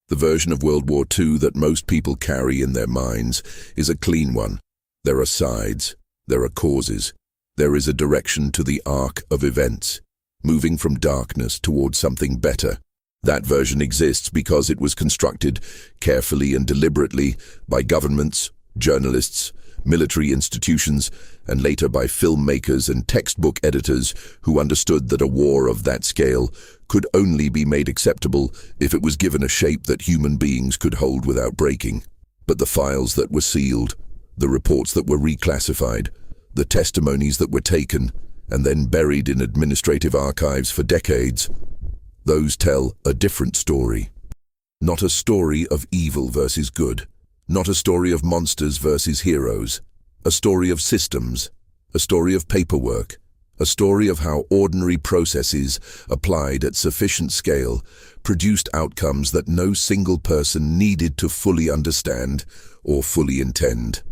The version of World War II that most people carry in their minds is a clean one. There are sides, there are causes, there is a direction to the arc of events, moving from darkness towards something better. That version exists because it was constructed carefully and deliberately by governments, journalists, military institutions, and later by filmmakers and textbook editors who understood that a war of that scale could only be made acceptable if it was given a shape that human beings could hold without breaking. But the files that were sealed, the reports that were reclassified, the testimonies that were taken and then buried in administrative archives for decades, those tell a different story. Not a story of evil versus good, not a story of monsters versus heroes, a story of systems, a story of paperwork, a story of how ordinary processes applied at sufficient scale produced outcomes that no single person needed to fully understand or fully intend.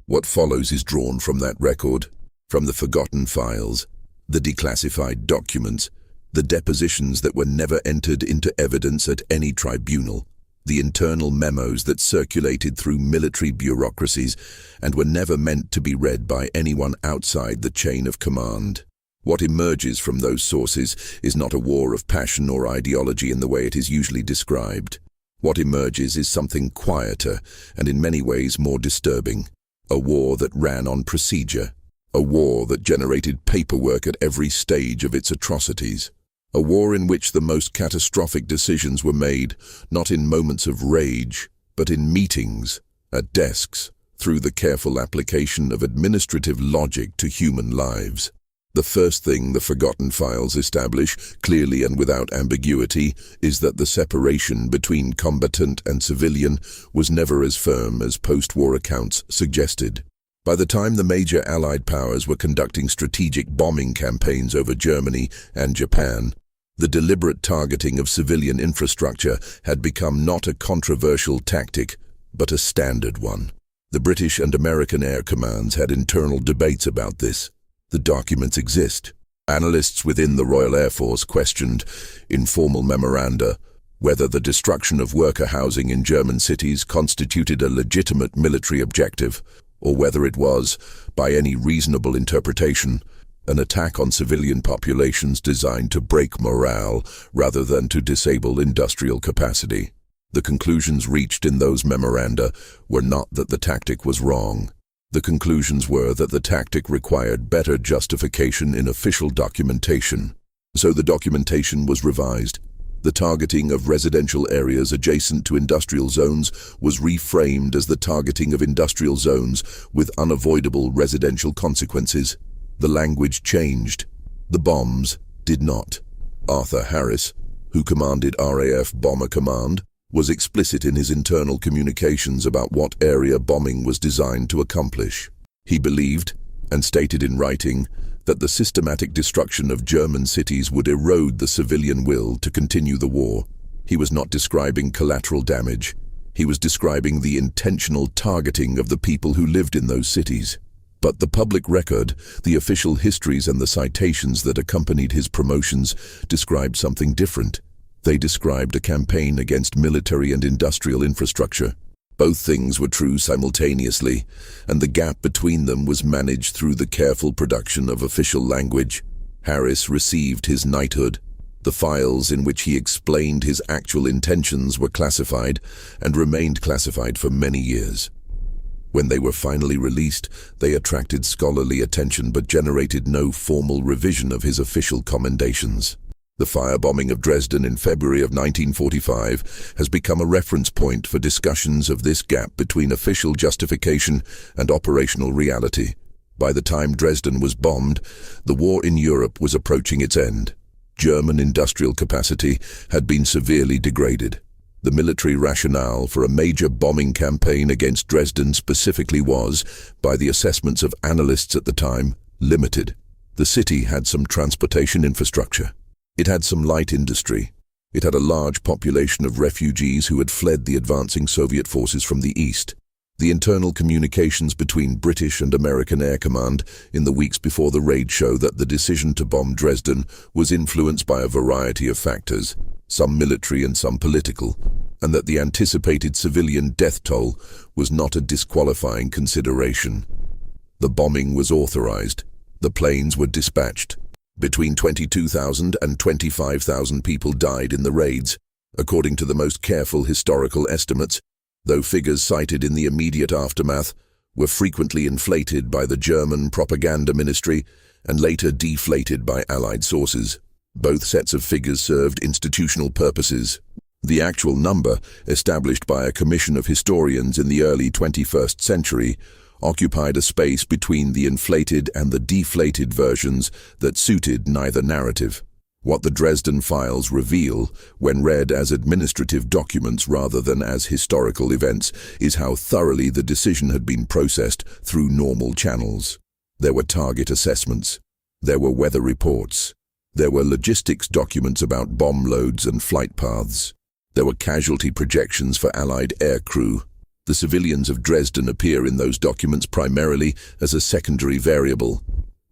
What follows is drawn from that record, from the forgotten files, the declassified documents, the depositions that were never entered into evidence at any tribunal, the internal memos that circulated through military bureaucracies and were never meant to be read by anyone outside the chain of command. What emerges from those sources is not a war of passion or ideology in the way it is usually described. What emerges is something quieter and in many ways more disturbing. A war that ran on procedure. A war that generated paperwork at every stage of its atrocities. A war in which the most catastrophic decisions were made, not in moments of rage, but in meetings, at desks, through the careful application of administrative logic to human lives. The first thing the forgotten files establish, clearly and without ambiguity, is that the separation between combatant and civilian was never as firm as post-war accounts suggested. By the time the major Allied powers were conducting strategic bombing campaigns over Germany and Japan, the deliberate targeting of civilian infrastructure had become not a controversial tactic, but a standard one. The British and American air commands had internal debates about this. The documents exist. Analysts within the Royal Air Force questioned, in formal memoranda, whether the destruction of worker housing in German cities constituted a legitimate military objective, or whether it was, by any reasonable interpretation, an attack on civilian populations designed to break morale rather than to disable industrial capacity. The conclusions reached in those memoranda were not that the tactic was wrong. The conclusions were that the tactic required better justification in official documentation. So the documentation was revised. The targeting of residential areas adjacent to industrial zones was reframed as the targeting of industrial zones with unavoidable residential consequences. The language changed. The bombs did not. Arthur Harris, who commanded RAF Bomber Command, was explicit in his internal communications about what area bombing was designed to accomplish. He believed, and stated in writing, that the systematic destruction of German cities would erode the civilian will to continue the war. He was not describing collateral damage. He was describing the intentional targeting of the people who lived in those cities. But the public record, the official histories and the citations that accompanied his promotions described something different. They described a campaign against military and industrial infrastructure. Both things were true simultaneously, and the gap between them was managed through the careful production of official language. Harris received his knighthood. The files in which he explained his actual intentions were classified and remained classified for many years. When they were finally released, they attracted scholarly attention but generated no formal revision of his official commendations. The firebombing of Dresden in February of 1945 has become a reference point for discussions of this gap between official justification and operational reality. By the time Dresden was bombed, the war in Europe was approaching its end. German industrial capacity had been severely degraded. The military rationale for a major bombing campaign against Dresden specifically was, by the assessments of analysts at the time, limited. The city had some transportation infrastructure. It had some light industry. It had a large population of refugees who had fled the advancing Soviet forces from the east. The internal communications between British and American Air Command in the weeks before the raid show that the decision to bomb Dresden was influenced by a variety of factors. some military and some political, and that the anticipated civilian death toll was not a disqualifying consideration. The bombing was authorized. The planes were dispatched. Between 22,000 and 25,000 people died in the raids, according to the most careful historical estimates, though figures cited in the immediate aftermath were frequently inflated by the German propaganda ministry and later deflated by Allied sources. Both sets of figures served institutional purposes. The actual number, established by a commission of historians in the early 21st century, occupied a space between the inflated and the deflated versions that suited neither narrative. What the Dresden files reveal, when read as administrative documents rather than as historical events, is how thoroughly the decision had been processed through normal channels. There were target assessments. There were weather reports. There were logistics documents about bomb loads and flight paths. There were casualty projections for Allied aircrew. The civilians of Dresden appear in those documents primarily as a secondary variable.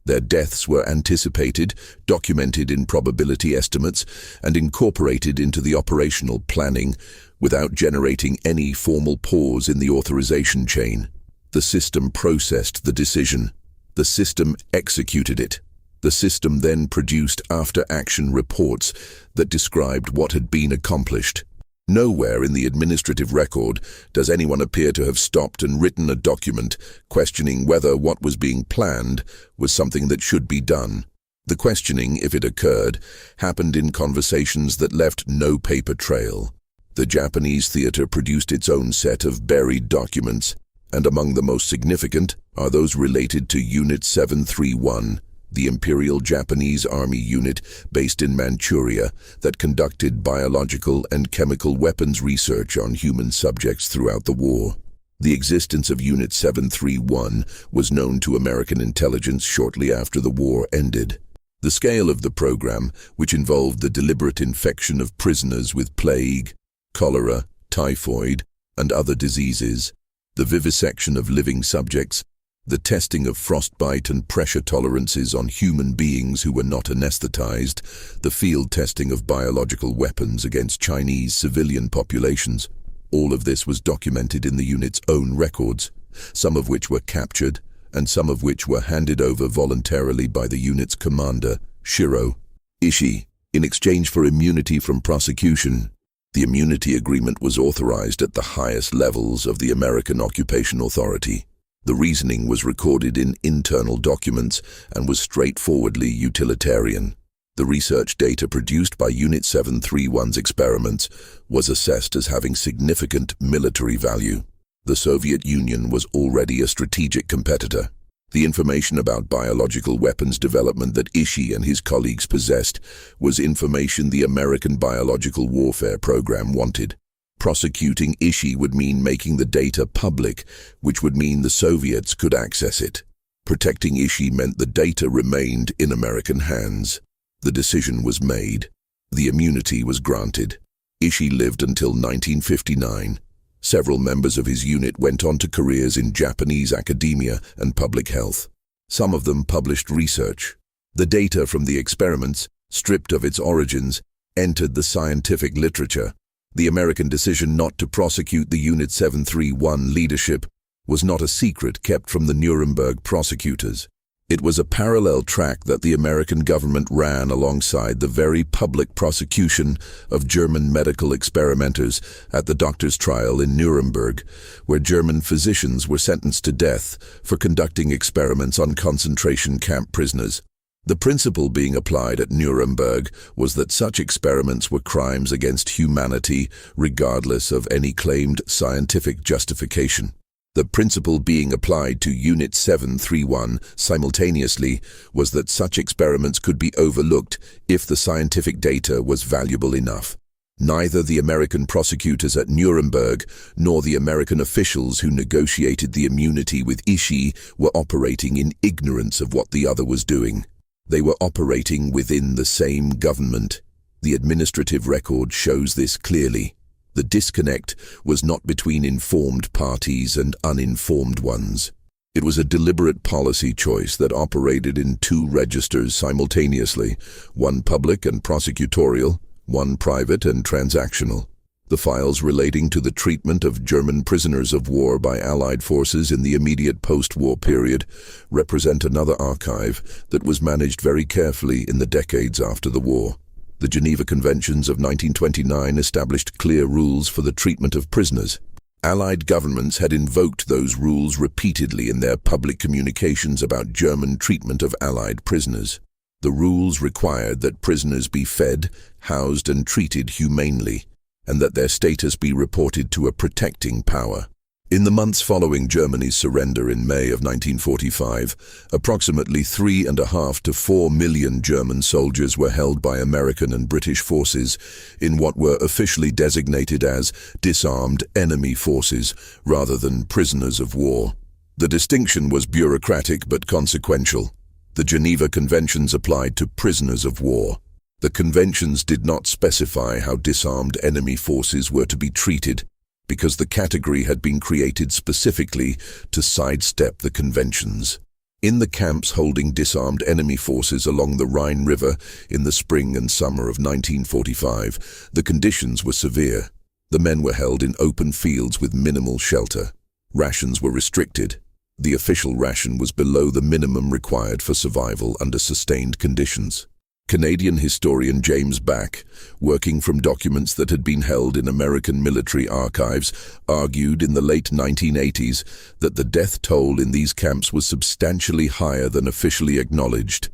Their deaths were anticipated, documented in probability estimates, and incorporated into the operational planning without generating any formal pause in the authorization chain. The system processed the decision. The system executed it. The system then produced after-action reports that described what had been accomplished. Nowhere in the administrative record does anyone appear to have stopped and written a document questioning whether what was being planned was something that should be done. The questioning, if it occurred, happened in conversations that left no paper trail. The Japanese theater produced its own set of buried documents, and among the most significant are those related to Unit 731, the Imperial Japanese Army unit based in Manchuria that conducted biological and chemical weapons research on human subjects throughout the war. The existence of Unit 731 was known to American intelligence shortly after the war ended. The scale of the program, which involved the deliberate infection of prisoners with plague, cholera, typhoid, and other diseases, the vivisection of living subjects, the testing of frostbite and pressure tolerances on human beings who were not anesthetized, the field testing of biological weapons against Chinese civilian populations. All of this was documented in the unit's own records, some of which were captured and some of which were handed over voluntarily by the unit's commander, Shiro Ishii, in exchange for immunity from prosecution. The immunity agreement was authorized at the highest levels of the American Occupation Authority. The reasoning was recorded in internal documents and was straightforwardly utilitarian. The research data produced by Unit 731's experiments was assessed as having significant military value. The Soviet Union was already a strategic competitor. The information about biological weapons development that Ishii and his colleagues possessed was information the American biological warfare program wanted. Prosecuting Ishii would mean making the data public, which would mean the Soviets could access it. Protecting Ishii meant the data remained in American hands. The decision was made. The immunity was granted. Ishii lived until 1959. Several members of his unit went on to careers in Japanese academia and public health. Some of them published research. The data from the experiments, stripped of its origins, entered the scientific literature. The American decision not to prosecute the Unit 731 leadership was not a secret kept from the Nuremberg prosecutors. It was a parallel track that the American government ran alongside the very public prosecution of German medical experimenters at the doctor's trial in Nuremberg, where German physicians were sentenced to death for conducting experiments on concentration camp prisoners. The principle being applied at Nuremberg was that such experiments were crimes against humanity, regardless of any claimed scientific justification. The principle being applied to Unit 731 simultaneously was that such experiments could be overlooked if the scientific data was valuable enough. Neither the American prosecutors at Nuremberg nor the American officials who negotiated the immunity with Ishii were operating in ignorance of what the other was doing. They were operating within the same government. The administrative record shows this clearly. The disconnect was not between informed parties and uninformed ones. It was a deliberate policy choice that operated in two registers simultaneously, one public and prosecutorial, one private and transactional. The files relating to the treatment of German prisoners of war by Allied forces in the immediate post-war period represent another archive that was managed very carefully in the decades after the war. The Geneva Conventions of 1929 established clear rules for the treatment of prisoners. Allied governments had invoked those rules repeatedly in their public communications about German treatment of Allied prisoners. The rules required that prisoners be fed, housed, and treated humanely, and that their status be reported to a protecting power. In the months following Germany's surrender in May of 1945, approximately 3.5 to 4 million German soldiers were held by American and British forces in what were officially designated as disarmed enemy forces rather than prisoners of war. The distinction was bureaucratic but consequential. The Geneva Conventions applied to prisoners of war. The conventions did not specify how disarmed enemy forces were to be treated, because the category had been created specifically to sidestep the conventions. In the camps holding disarmed enemy forces along the Rhine River in the spring and summer of 1945, the conditions were severe. The men were held in open fields with minimal shelter. Rations were restricted. The official ration was below the minimum required for survival under sustained conditions. Canadian historian James Back, working from documents that had been held in American military archives, argued in the late 1980s that the death toll in these camps was substantially higher than officially acknowledged.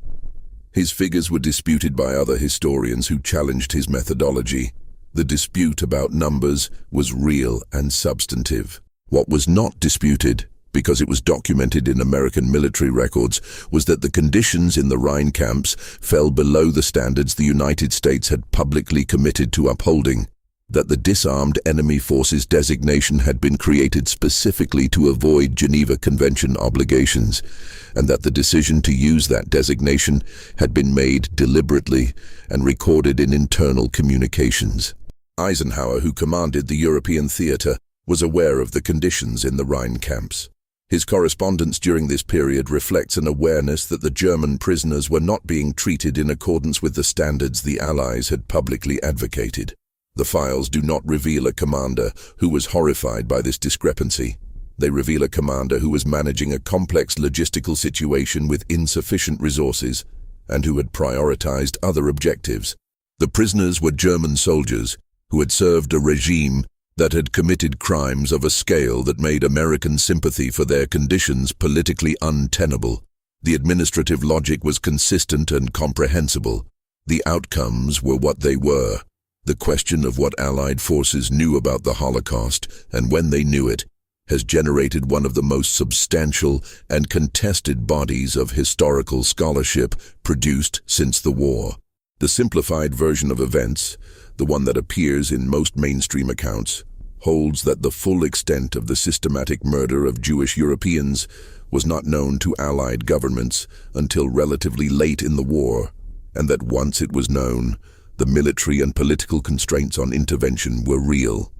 His figures were disputed by other historians who challenged his methodology. The dispute about numbers was real and substantive. What was not disputed, because it was documented in American military records, was that the conditions in the Rhine camps fell below the standards the United States had publicly committed to upholding, that the disarmed enemy forces designation had been created specifically to avoid Geneva Convention obligations, and that the decision to use that designation had been made deliberately and recorded in internal communications. Eisenhower, who commanded the European theater, was aware of the conditions in the Rhine camps. His correspondence during this period reflects an awareness that the German prisoners were not being treated in accordance with the standards the Allies had publicly advocated. The files do not reveal a commander who was horrified by this discrepancy. They reveal a commander who was managing a complex logistical situation with insufficient resources and who had prioritized other objectives. The prisoners were German soldiers who had served a regime that had committed crimes of a scale that made American sympathy for their conditions politically untenable. The administrative logic was consistent and comprehensible. The outcomes were what they were. The question of what Allied forces knew about the Holocaust and when they knew it has generated one of the most substantial and contested bodies of historical scholarship produced since the war. The simplified version of events, the one that appears in most mainstream accounts, holds that the full extent of the systematic murder of Jewish Europeans was not known to Allied governments until relatively late in the war, and that once it was known, the military and political constraints on intervention were real.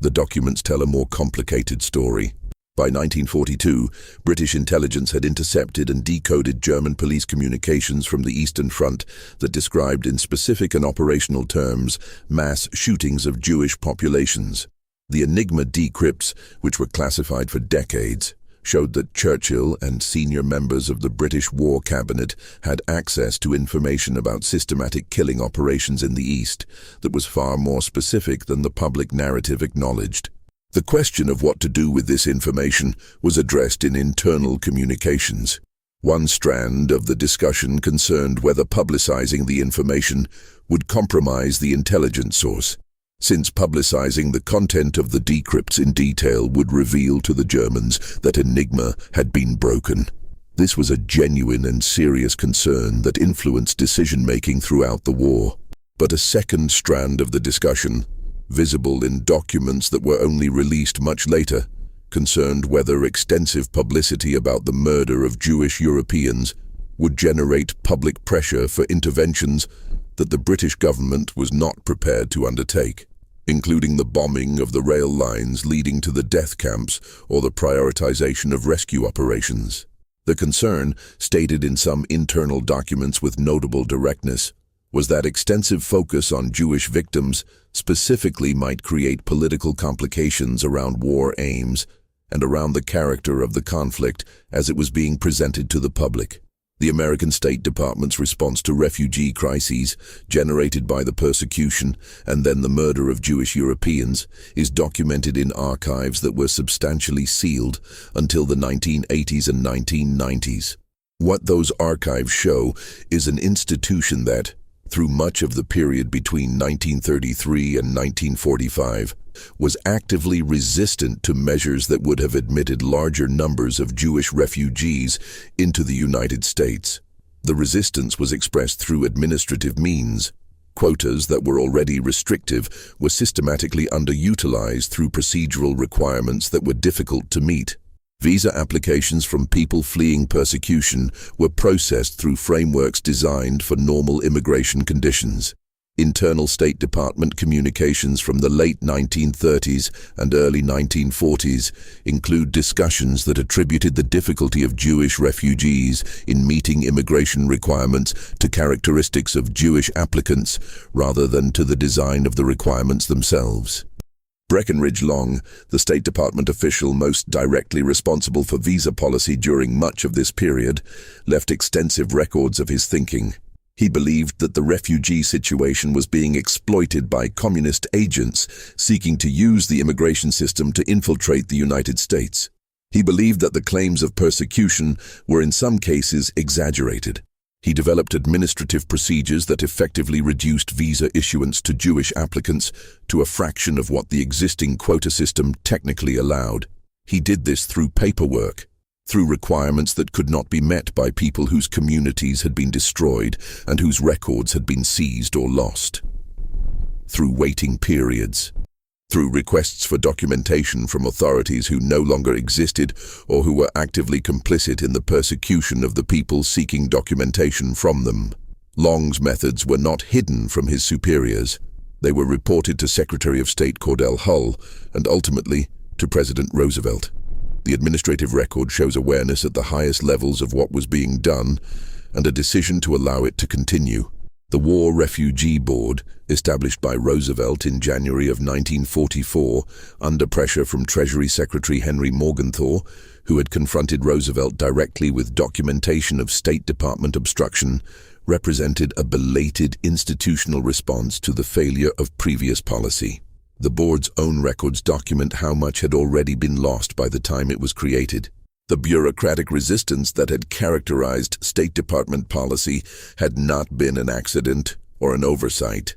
The documents tell a more complicated story. By 1942, British intelligence had intercepted and decoded German police communications from the Eastern Front that described in specific and operational terms mass shootings of Jewish populations. The Enigma decrypts, which were classified for decades, showed that Churchill and senior members of the British War Cabinet had access to information about systematic killing operations in the East that was far more specific than the public narrative acknowledged. The question of what to do with this information was addressed in internal communications. One strand of the discussion concerned whether publicizing the information would compromise the intelligence source, since publicizing the content of the decrypts in detail would reveal to the Germans that Enigma had been broken. This was a genuine and serious concern that influenced decision-making throughout the war. But a second strand of the discussion, visible in documents that were only released much later, concerned whether extensive publicity about the murder of Jewish Europeans would generate public pressure for interventions that the British government was not prepared to undertake, including the bombing of the rail lines leading to the death camps or the prioritization of rescue operations. The concern, stated in some internal documents with notable directness, was that extensive focus on Jewish victims specifically might create political complications around war aims and around the character of the conflict as it was being presented to the public. The American State Department's response to refugee crises generated by the persecution and then the murder of Jewish Europeans is documented in archives that were substantially sealed until the 1980s and 1990s. What those archives show is an institution that, through much of the period between 1933 and 1945, was actively resistant to measures that would have admitted larger numbers of Jewish refugees into the United States. The resistance was expressed through administrative means. Quotas that were already restrictive were systematically underutilized through procedural requirements that were difficult to meet. Visa applications from people fleeing persecution were processed through frameworks designed for normal immigration conditions. Internal State Department communications from the late 1930s and early 1940s include discussions that attributed the difficulty of Jewish refugees in meeting immigration requirements to characteristics of Jewish applicants rather than to the design of the requirements themselves. Breckinridge Long, the State Department official most directly responsible for visa policy during much of this period, left extensive records of his thinking. He believed that the refugee situation was being exploited by communist agents seeking to use the immigration system to infiltrate the United States. He believed that the claims of persecution were in some cases exaggerated. He developed administrative procedures that effectively reduced visa issuance to Jewish applicants to a fraction of what the existing quota system technically allowed. He did this through paperwork, through requirements that could not be met by people whose communities had been destroyed and whose records had been seized or lost, through waiting periods, through requests for documentation from authorities who no longer existed or who were actively complicit in the persecution of the people seeking documentation from them. Long's methods were not hidden from his superiors. They were reported to Secretary of State Cordell Hull and ultimately to President Roosevelt. The administrative record shows awareness at the highest levels of what was being done and a decision to allow it to continue. The War Refugee Board, established by Roosevelt in January of 1944 under pressure from Treasury Secretary Henry Morgenthau, who had confronted Roosevelt directly with documentation of State Department obstruction, represented a belated institutional response to the failure of previous policy. The board's own records document how much had already been lost by the time it was created. The bureaucratic resistance that had characterized State Department policy had not been an accident or an oversight.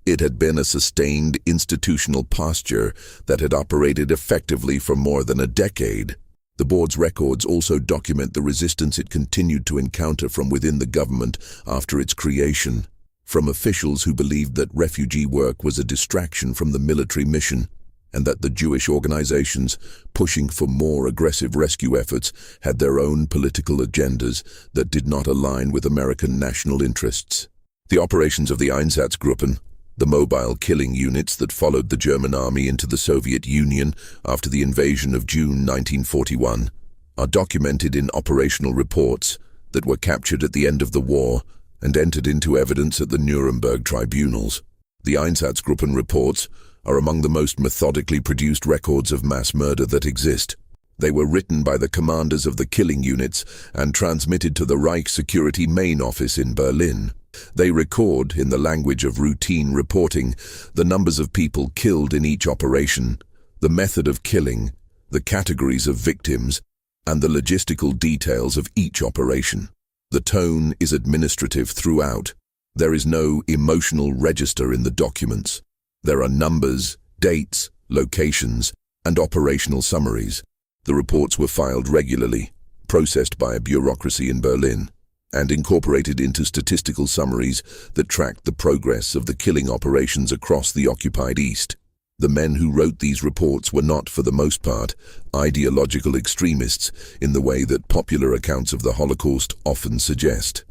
It had been a sustained institutional posture that had operated effectively for more than a decade. The board's records also document the resistance it continued to encounter from within the government after its creation, from officials who believed that refugee work was a distraction from the military mission, and that the Jewish organizations pushing for more aggressive rescue efforts had their own political agendas that did not align with American national interests. The operations of the Einsatzgruppen, the mobile killing units that followed the German army into the Soviet Union after the invasion of June 1941, are documented in operational reports that were captured at the end of the war and entered into evidence at the Nuremberg tribunals. The Einsatzgruppen reports are among the most methodically produced records of mass murder that exist. They were written by the commanders of the killing units and transmitted to the Reich Security Main Office in Berlin. They record, in the language of routine reporting, the numbers of people killed in each operation, the method of killing, the categories of victims, and the logistical details of each operation. The tone is administrative throughout. There is no emotional register in the documents. There are numbers, dates, locations, and operational summaries. The reports were filed regularly, processed by a bureaucracy in Berlin, and incorporated into statistical summaries that tracked the progress of the killing operations across the occupied East. The men who wrote these reports were not, for the most part, ideological extremists in the way that popular accounts of the Holocaust often suggest.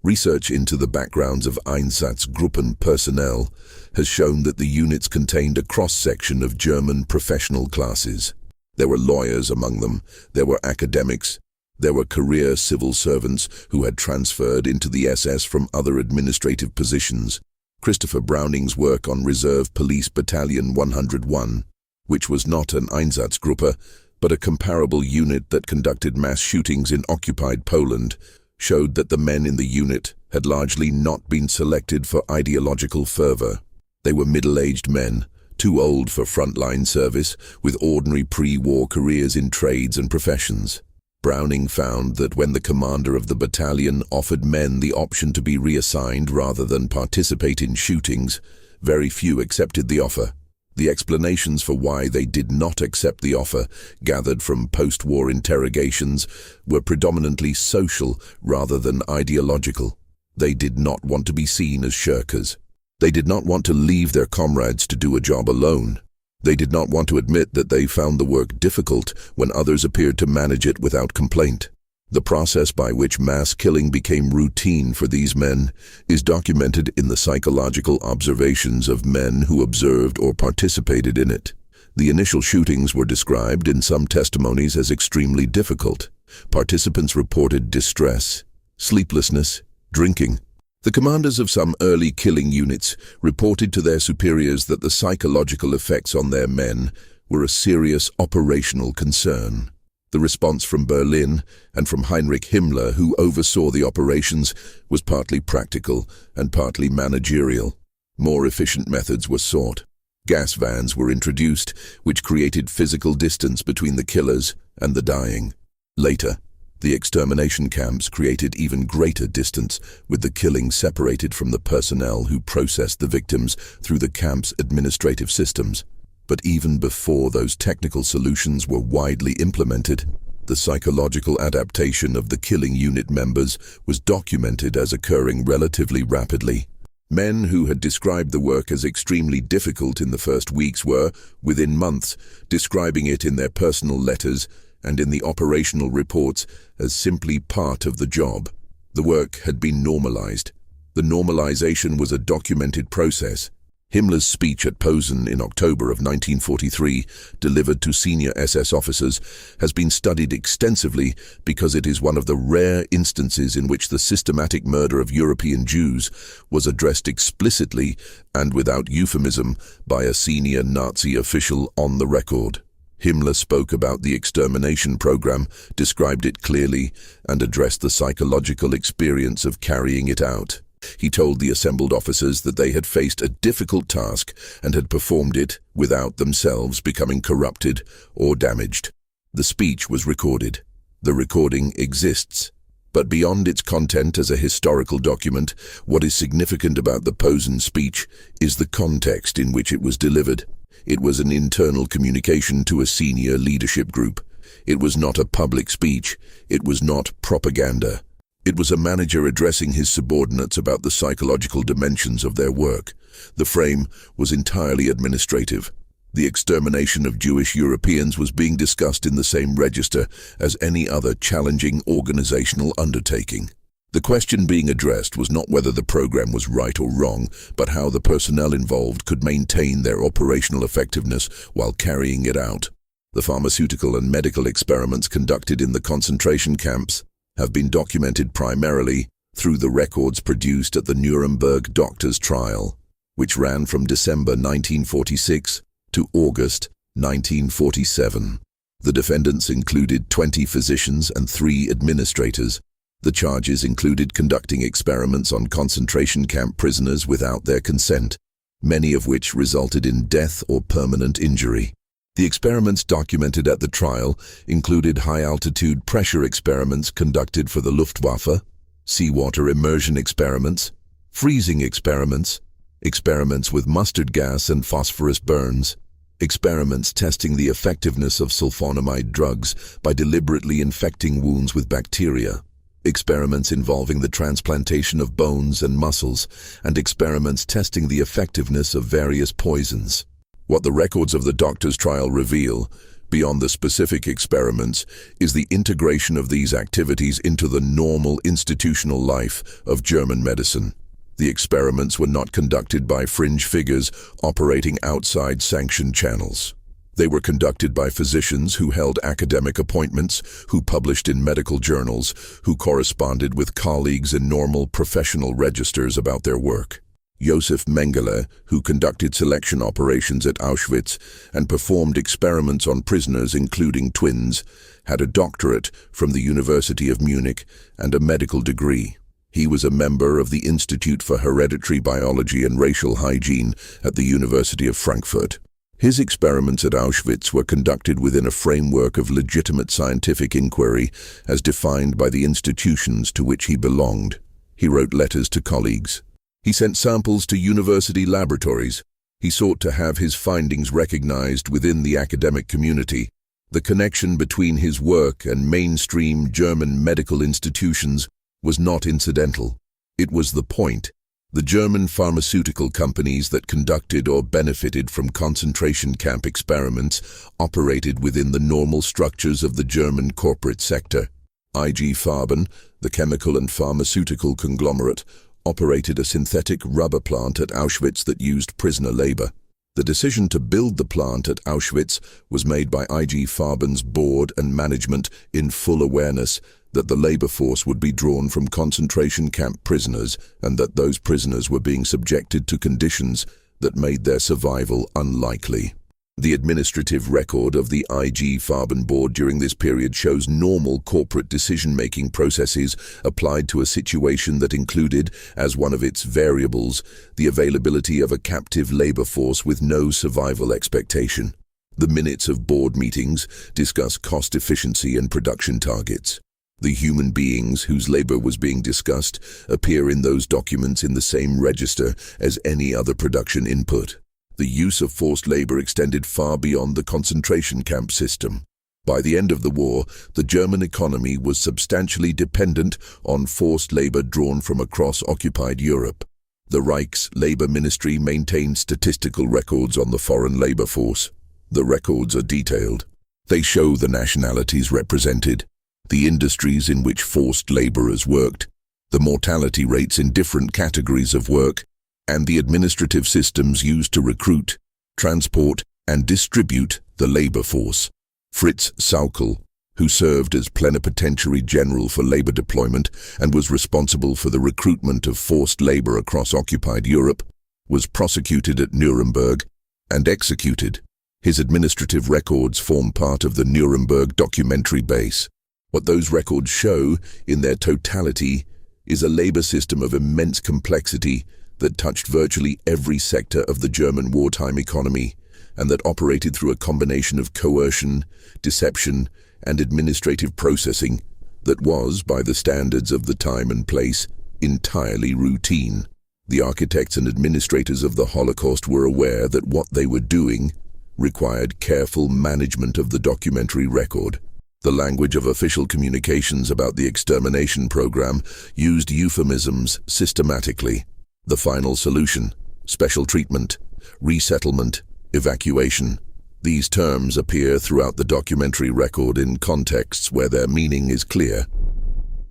Research into the backgrounds of Einsatzgruppen personnel has shown that the units contained a cross-section of German professional classes. There were lawyers among them, there were academics, There were career civil servants who had transferred into the SS from other administrative positions. Christopher Browning's work on Reserve Police Battalion 101, which was not an Einsatzgruppe, but a comparable unit that conducted mass shootings in occupied Poland, showed that the men in the unit had largely not been selected for ideological fervor. They were middle-aged men, too old for frontline service, with ordinary pre-war careers in trades and professions. Browning found that when the commander of the battalion offered men the option to be reassigned rather than participate in shootings, very few accepted the offer. The explanations for why they did not accept the offer, gathered from post-war interrogations, were predominantly social rather than ideological. They did not want to be seen as shirkers. They did not want to leave their comrades to do a job alone. They did not want to admit that they found the work difficult when others appeared to manage it without complaint. The process by which mass killing became routine for these men is documented in the psychological observations of men who observed or participated in it. The initial shootings were described in some testimonies as extremely difficult. Participants reported distress, sleeplessness, drinking. The commanders of some early killing units reported to their superiors that the psychological effects on their men were a serious operational concern. The response from Berlin and from Heinrich Himmler, who oversaw the operations, was partly practical and partly managerial. More efficient methods were sought. Gas vans were introduced, which created physical distance between the killers and the dying. Later, the extermination camps created even greater distance, with the killing separated from the personnel who processed the victims through the camp's administrative systems. But even before those technical solutions were widely implemented, the psychological adaptation of the killing unit members was documented as occurring relatively rapidly. Men who had described the work as extremely difficult in the first weeks were, within months, describing it in their personal letters and in the operational reports as simply part of the job. The work had been normalized. The normalization was a documented process. Himmler's speech at Posen in October of 1943, delivered to senior SS officers, has been studied extensively because it is one of the rare instances in which the systematic murder of European Jews was addressed explicitly and without euphemism by a senior Nazi official on the record. Himmler spoke about the extermination program, described it clearly, and addressed the psychological experience of carrying it out. He told the assembled officers that they had faced a difficult task and had performed it without themselves becoming corrupted or damaged. The speech was recorded. The recording exists. But beyond its content as a historical document, what is significant about the Posen speech is the context in which it was delivered. It was an internal communication to a senior leadership group. It was not a public speech. It was not propaganda. It was a manager addressing his subordinates about the psychological dimensions of their work. The frame was entirely administrative. The extermination of Jewish Europeans was being discussed in the same register as any other challenging organizational undertaking. The question being addressed was not whether the program was right or wrong, but how the personnel involved could maintain their operational effectiveness while carrying it out. The pharmaceutical and medical experiments conducted in the concentration camps have been documented primarily through the records produced at the Nuremberg doctors' trial, which ran from December 1946 to August 1947. The defendants included 20 physicians and 3 administrators. The charges included conducting experiments on concentration camp prisoners without their consent, many of which resulted in death or permanent injury. The experiments documented at the trial included high-altitude pressure experiments conducted for the Luftwaffe, seawater immersion experiments, freezing experiments, experiments with mustard gas and phosphorus burns, experiments testing the effectiveness of sulfonamide drugs by deliberately infecting wounds with bacteria, experiments involving the transplantation of bones and muscles, and experiments testing the effectiveness of various poisons. What the records of the doctors' trial reveal, beyond the specific experiments, is the integration of these activities into the normal institutional life of German medicine. The experiments were not conducted by fringe figures operating outside sanctioned channels. They were conducted by physicians who held academic appointments, who published in medical journals, who corresponded with colleagues in normal professional registers about their work. Josef Mengele, who conducted selection operations at Auschwitz and performed experiments on prisoners including twins, had a doctorate from the University of Munich and a medical degree. He was a member of the Institute for Hereditary Biology and Racial Hygiene at the University of Frankfurt. His experiments at Auschwitz were conducted within a framework of legitimate scientific inquiry as defined by the institutions to which he belonged. He wrote letters to colleagues. He sent samples to university laboratories. He sought to have his findings recognized within the academic community. The connection between his work and mainstream German medical institutions was not incidental. It was the point. The German pharmaceutical companies that conducted or benefited from concentration camp experiments operated within the normal structures of the German corporate sector. IG Farben, the chemical and pharmaceutical conglomerate, operated a synthetic rubber plant at Auschwitz that used prisoner labor. The decision to build the plant at Auschwitz was made by IG Farben's board and management in full awareness that the labor force would be drawn from concentration camp prisoners and that those prisoners were being subjected to conditions that made their survival unlikely. The administrative record of the IG Farben board during this period shows normal corporate decision-making processes applied to a situation that included, as one of its variables, the availability of a captive labor force with no survival expectation. The minutes of board meetings discuss cost efficiency and production targets. The human beings whose labor was being discussed appear in those documents in the same register as any other production input. The use of forced labor extended far beyond the concentration camp system. By the end of the war, the German economy was substantially dependent on forced labor drawn from across occupied Europe. The Reich's Labor Ministry maintained statistical records on the foreign labor force. The records are detailed. They show the nationalities represented, the industries in which forced laborers worked, the mortality rates in different categories of work, and the administrative systems used to recruit, transport, and distribute the labor force. Fritz Sauckel, who served as plenipotentiary general for labor deployment and was responsible for the recruitment of forced labor across occupied Europe, was prosecuted at Nuremberg and executed. His administrative records form part of the Nuremberg documentary base. What those records show, in their totality, is a labor system of immense complexity that touched virtually every sector of the German wartime economy, and that operated through a combination of coercion, deception, and administrative processing that was, by the standards of the time and place, entirely routine. The architects and administrators of the Holocaust were aware that what they were doing required careful management of the documentary record. The language of official communications about the extermination program used euphemisms systematically. The final solution, special treatment, resettlement, evacuation. These terms appear throughout the documentary record in contexts where their meaning is clear.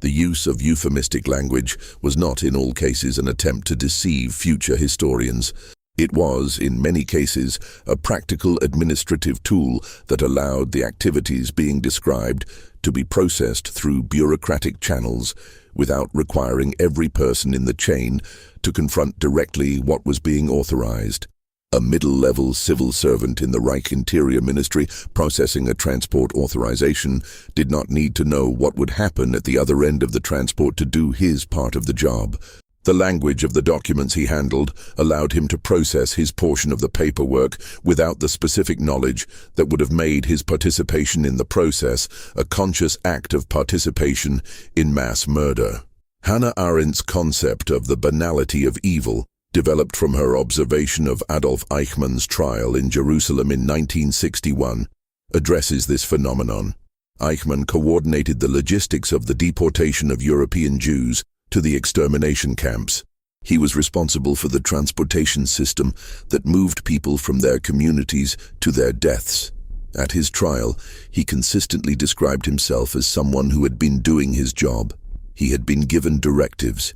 The use of euphemistic language was not in all cases an attempt to deceive future historians. It was, in many cases, a practical administrative tool that allowed the activities being described to be processed through bureaucratic channels without requiring every person in the chain to confront directly what was being authorized. A middle-level civil servant in the Reich Interior Ministry processing a transport authorization did not need to know what would happen at the other end of the transport to do his part of the job. The language of the documents he handled allowed him to process his portion of the paperwork without the specific knowledge that would have made his participation in the process a conscious act of participation in mass murder. Hannah Arendt's concept of the banality of evil, developed from her observation of Adolf Eichmann's trial in Jerusalem in 1961, addresses this phenomenon. Eichmann coordinated the logistics of the deportation of European Jews to the extermination camps. He was responsible for the transportation system that moved people from their communities to their deaths. At his trial, he consistently described himself as someone who had been doing his job. He had been given directives.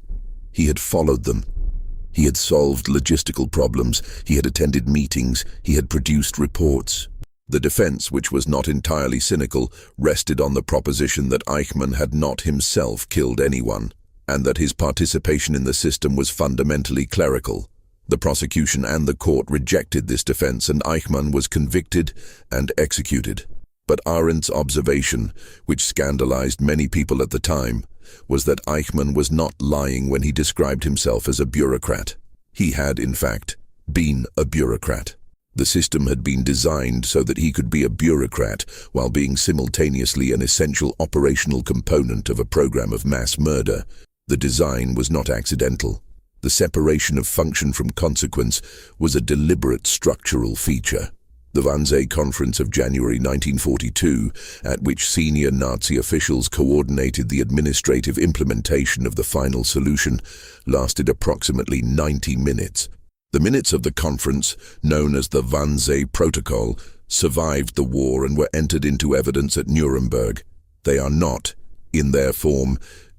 He had followed them. He had solved logistical problems. He had attended meetings. He had produced reports. The defense, which was not entirely cynical, rested on the proposition that Eichmann had not himself killed anyone, and that his participation in the system was fundamentally clerical. The prosecution and the court rejected this defense, and Eichmann was convicted and executed. But Arendt's observation, which scandalized many people at the time, was that Eichmann was not lying when he described himself as a bureaucrat. He had, in fact, been a bureaucrat. The system had been designed so that he could be a bureaucrat while being simultaneously an essential operational component of a program of mass murder. The design was not accidental. The separation of function from consequence was a deliberate structural feature. The Wannsee Conference of January 1942, at which senior Nazi officials coordinated the administrative implementation of the final solution, lasted approximately 90 minutes. The minutes of the conference, known as the Wannsee Protocol, survived the war and were entered into evidence at Nuremberg. They are not, in their form,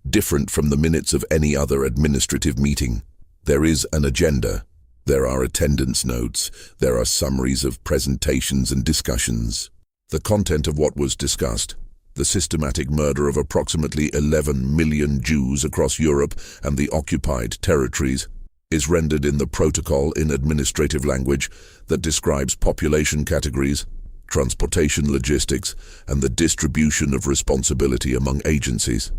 different from the minutes of any other administrative meeting. There is an agenda. There are attendance notes. There are summaries of presentations and discussions. The content of what was discussed, the systematic murder of approximately 11 million Jews across Europe and the occupied territories, is rendered in the protocol in administrative language that describes population categories, transportation logistics, and the distribution of responsibility among agencies.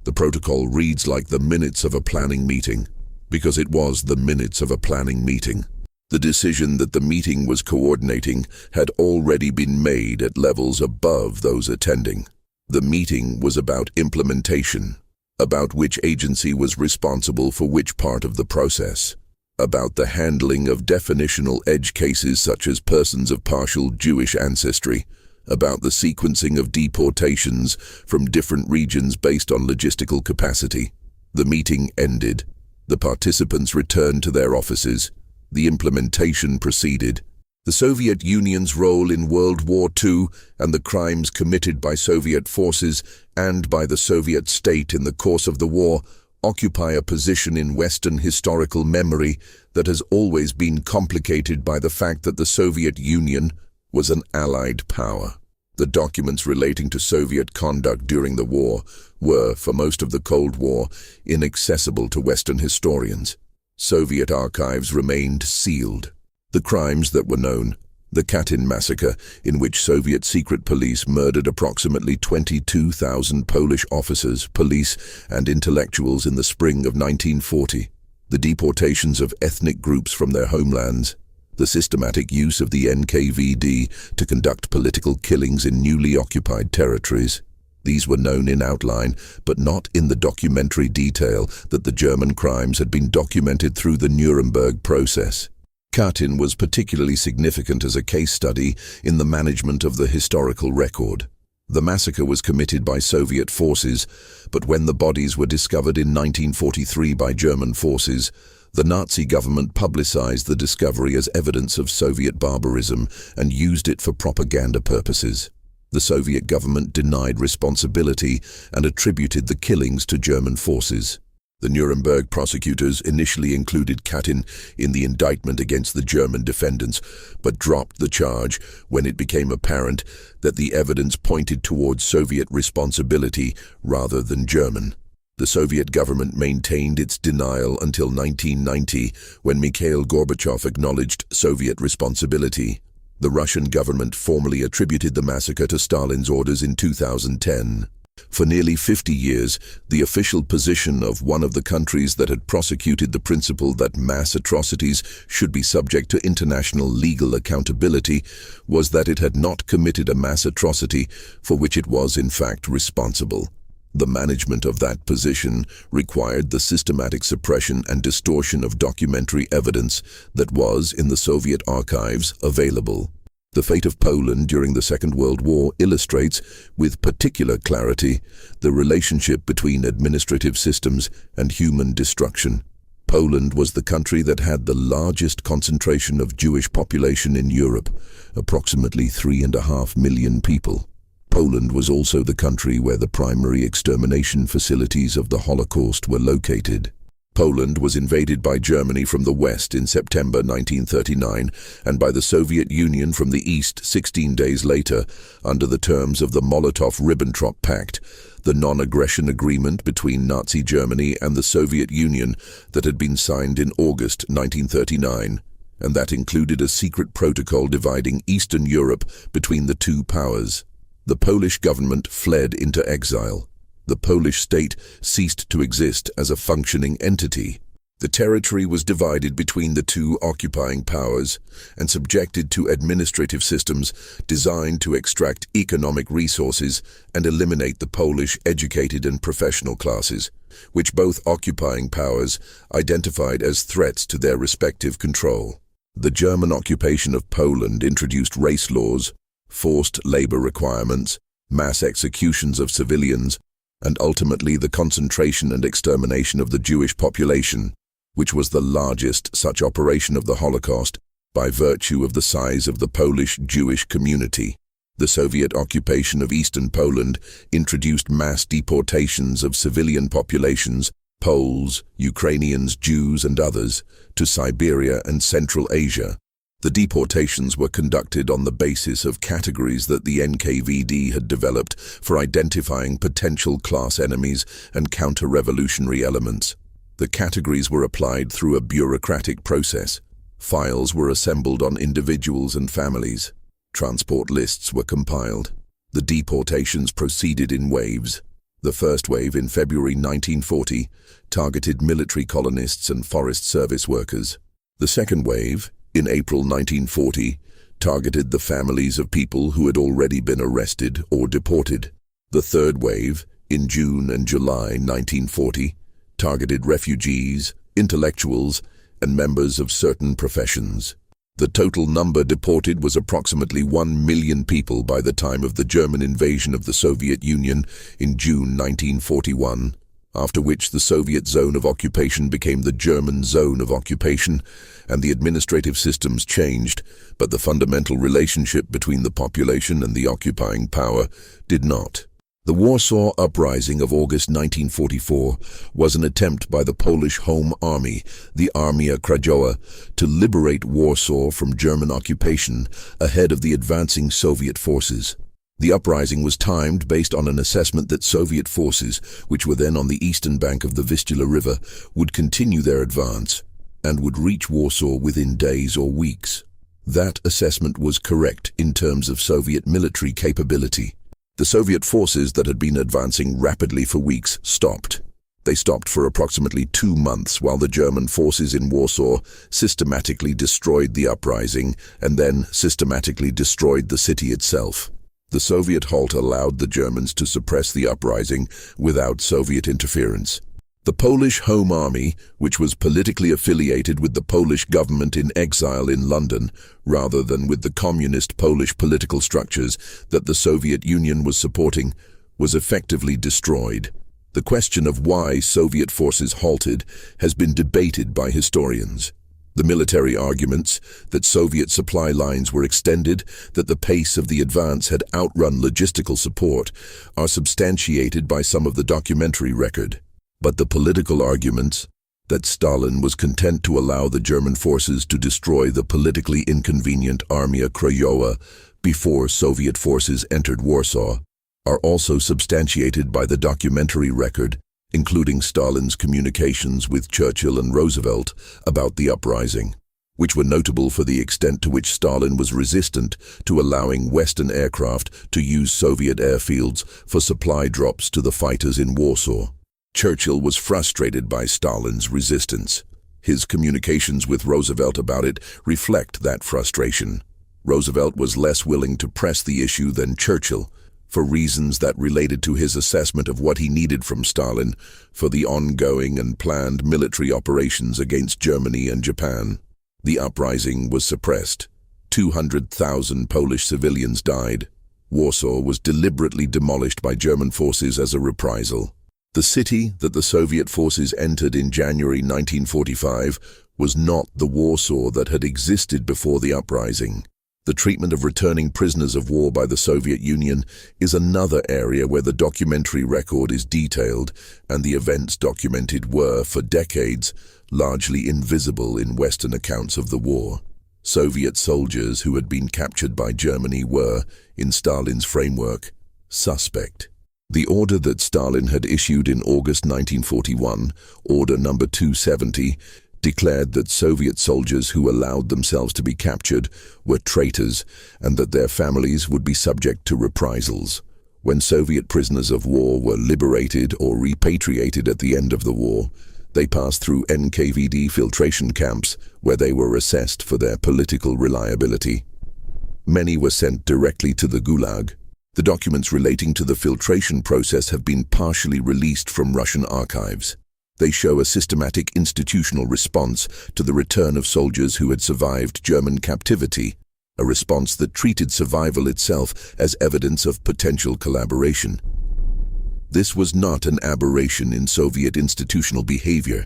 The protocol reads like the minutes of a planning meeting, because it was the minutes of a planning meeting. The decision that the meeting was coordinating had already been made at levels above those attending. The meeting was about implementation, about which agency was responsible for which part of the process, about the handling of definitional edge cases such as persons of partial Jewish ancestry, about the sequencing of deportations from different regions based on logistical capacity. The meeting ended. The participants returned to their offices. The implementation proceeded. The Soviet Union's role in World War II and the crimes committed by Soviet forces and by the Soviet state in the course of the war occupy a position in Western historical memory that has always been complicated by the fact that the Soviet Union was an Allied power. The documents relating to Soviet conduct during the war were, for most of the Cold War, inaccessible to Western historians. Soviet archives remained sealed. The crimes that were known, the Katyn massacre, in which Soviet secret police murdered approximately 22,000 Polish officers, police, and intellectuals in the spring of 1940, the deportations of ethnic groups from their homelands, the systematic use of the NKVD to conduct political killings in newly occupied territories. These were known in outline, but not in the documentary detail that the German crimes had been documented through the Nuremberg process. Katyn was particularly significant as a case study in the management of the historical record. The massacre was committed by Soviet forces, but when the bodies were discovered in 1943 by German forces, the Nazi government publicized the discovery as evidence of Soviet barbarism and used it for propaganda purposes. The Soviet government denied responsibility and attributed the killings to German forces. The Nuremberg prosecutors initially included Katyn in the indictment against the German defendants, but dropped the charge when it became apparent that the evidence pointed towards Soviet responsibility rather than German. The Soviet government maintained its denial until 1990, when Mikhail Gorbachev acknowledged Soviet responsibility. The Russian government formally attributed the massacre to Stalin's orders in 2010. For nearly 50 years, the official position of one of the countries that had prosecuted the principle that mass atrocities should be subject to international legal accountability was that it had not committed a mass atrocity for which it was in fact responsible. The management of that position required the systematic suppression and distortion of documentary evidence that was, in the Soviet archives, available. The fate of Poland during the Second World War illustrates, with particular clarity, the relationship between administrative systems and human destruction. Poland was the country that had the largest concentration of Jewish population in Europe, approximately 3.5 million people. Poland was also the country where the primary extermination facilities of the Holocaust were located. Poland was invaded by Germany from the west in September 1939 and by the Soviet Union from the east 16 days later under the terms of the Molotov-Ribbentrop Pact, the non-aggression agreement between Nazi Germany and the Soviet Union that had been signed in August 1939, and that included a secret protocol dividing Eastern Europe between the two powers. The Polish government fled into exile. The Polish state ceased to exist as a functioning entity. The territory was divided between the two occupying powers and subjected to administrative systems designed to extract economic resources and eliminate the Polish educated and professional classes, which both occupying powers identified as threats to their respective control. The German occupation of Poland introduced race laws, forced labor requirements, mass executions of civilians, and ultimately the concentration and extermination of the Jewish population, which was the largest such operation of the Holocaust by virtue of the size of the Polish Jewish community. The Soviet occupation of eastern Poland introduced mass deportations of civilian populations, Poles, Ukrainians, Jews, and others, to Siberia and Central Asia. The deportations were conducted on the basis of categories that the NKVD had developed for identifying potential class enemies and counter-revolutionary elements. The categories were applied through a bureaucratic process. Files were assembled on individuals and families. Transport lists were compiled. The deportations proceeded in waves. The first wave in February 1940 targeted military colonists and forest service workers. The second wave, in April 1940, targeted the families of people who had already been arrested or deported. The third wave, in June and July 1940, targeted refugees, intellectuals, and members of certain professions. The total number deported was approximately 1 million people by the time of the German invasion of the Soviet Union in June 1941, after which the Soviet zone of occupation became the German zone of occupation, and the administrative systems changed, but the fundamental relationship between the population and the occupying power did not. The Warsaw Uprising of August 1944 was an attempt by the Polish Home Army, the Armia Krajowa, to liberate Warsaw from German occupation ahead of the advancing Soviet forces. The uprising was timed based on an assessment that Soviet forces, which were then on the eastern bank of the Vistula River, would continue their advance and would reach Warsaw within days or weeks. That assessment was correct in terms of Soviet military capability. The Soviet forces that had been advancing rapidly for weeks stopped. They stopped for approximately 2 months while the German forces in Warsaw systematically destroyed the uprising and then systematically destroyed the city itself. The Soviet halt allowed the Germans to suppress the uprising without Soviet interference. The Polish Home Army, which was politically affiliated with the Polish government in exile in London, rather than with the communist Polish political structures that the Soviet Union was supporting, was effectively destroyed. The question of why Soviet forces halted has been debated by historians. The military arguments that Soviet supply lines were extended, that the pace of the advance had outrun logistical support, are substantiated by some of the documentary record. But the political arguments that Stalin was content to allow the German forces to destroy the politically inconvenient Armia Krajowa before Soviet forces entered Warsaw are also substantiated by the documentary record, including Stalin's communications with Churchill and Roosevelt about the uprising, which were notable for the extent to which Stalin was resistant to allowing Western aircraft to use Soviet airfields for supply drops to the fighters in Warsaw. Churchill was frustrated by Stalin's resistance. His communications with Roosevelt about it reflect that frustration. Roosevelt was less willing to press the issue than Churchill, for reasons that related to his assessment of what he needed from Stalin for the ongoing and planned military operations against Germany and Japan. The uprising was suppressed. 200,000 Polish civilians died. Warsaw was deliberately demolished by German forces as a reprisal. The city that the Soviet forces entered in January 1945 was not the Warsaw that had existed before the uprising. The treatment of returning prisoners of war by the Soviet Union is another area where the documentary record is detailed, and the events documented were, for decades, largely invisible in Western accounts of the war. Soviet soldiers who had been captured by Germany were, in Stalin's framework, suspect. The order that Stalin had issued in August 1941, Order Number 270, declared that Soviet soldiers who allowed themselves to be captured were traitors and that their families would be subject to reprisals. When Soviet prisoners of war were liberated or repatriated at the end of the war, they passed through NKVD filtration camps where they were assessed for their political reliability. Many were sent directly to the Gulag. The documents relating to the filtration process have been partially released from Russian archives. They show a systematic institutional response to the return of soldiers who had survived German captivity, a response that treated survival itself as evidence of potential collaboration. This was not an aberration in Soviet institutional behavior.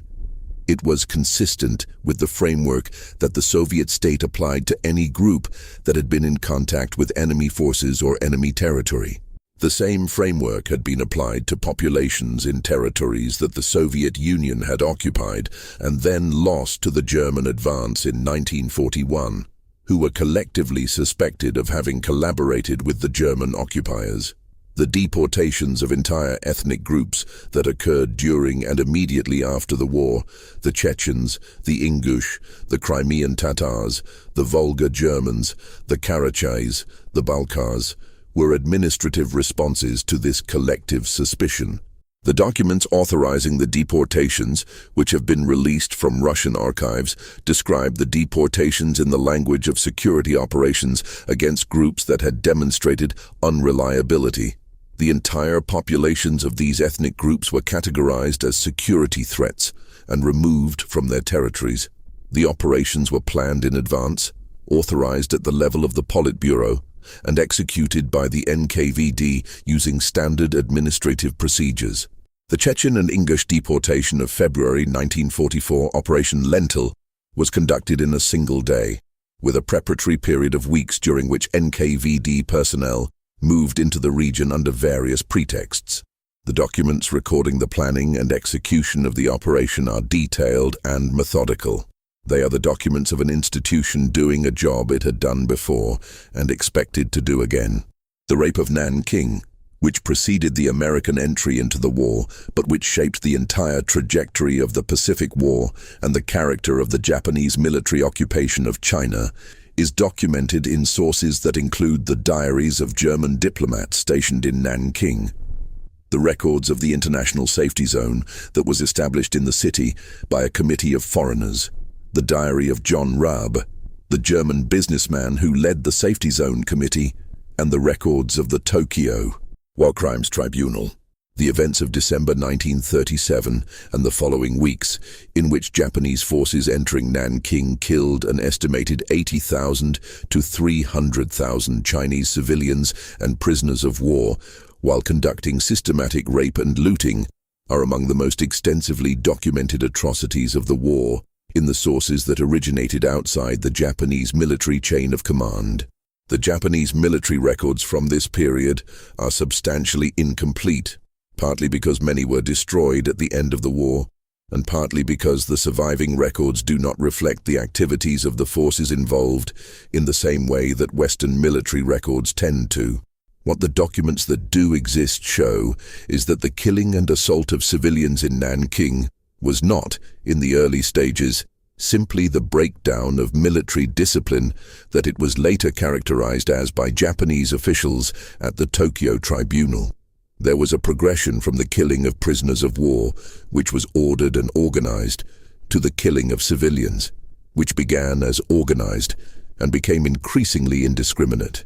It was consistent with the framework that the Soviet state applied to any group that had been in contact with enemy forces or enemy territory. The same framework had been applied to populations in territories that the Soviet Union had occupied and then lost to the German advance in 1941, who were collectively suspected of having collaborated with the German occupiers. The deportations of entire ethnic groups that occurred during and immediately after the war, the Chechens, the Ingush, the Crimean Tatars, the Volga Germans, the Karachais, the Balkars, were administrative responses to this collective suspicion. The documents authorizing the deportations, which have been released from Russian archives, describe the deportations in the language of security operations against groups that had demonstrated unreliability. The entire populations of these ethnic groups were categorized as security threats and removed from their territories. The operations were planned in advance, authorized at the level of the Politburo, and executed by the NKVD using standard administrative procedures. The Chechen and Ingush deportation of February 1944, Operation Lentil, was conducted in a single day, with a preparatory period of weeks during which NKVD personnel moved into the region under various pretexts. The documents recording the planning and execution of the operation are detailed and methodical. They are the documents of an institution doing a job it had done before and expected to do again. The rape of Nanking, which preceded the American entry into the war, but which shaped the entire trajectory of the Pacific War and the character of the Japanese military occupation of China, is documented in sources that include the diaries of German diplomats stationed in Nanking, the records of the International Safety Zone that was established in the city by a committee of foreigners, the diary of John Raab, the German businessman who led the Safety Zone Committee, and the records of the Tokyo War Crimes Tribunal. The events of December 1937 and the following weeks, in which Japanese forces entering Nanking killed an estimated 80,000 to 300,000 Chinese civilians and prisoners of war, while conducting systematic rape and looting, are among the most extensively documented atrocities of the war in the sources that originated outside the Japanese military chain of command. The Japanese military records from this period are substantially incomplete, partly because many were destroyed at the end of the war, and partly because the surviving records do not reflect the activities of the forces involved in the same way that Western military records tend to. What the documents that do exist show is that the killing and assault of civilians in Nanking was not, in the early stages, simply the breakdown of military discipline that it was later characterized as by Japanese officials at the Tokyo Tribunal. There was a progression from the killing of prisoners of war, which was ordered and organized, to the killing of civilians, which began as organized and became increasingly indiscriminate.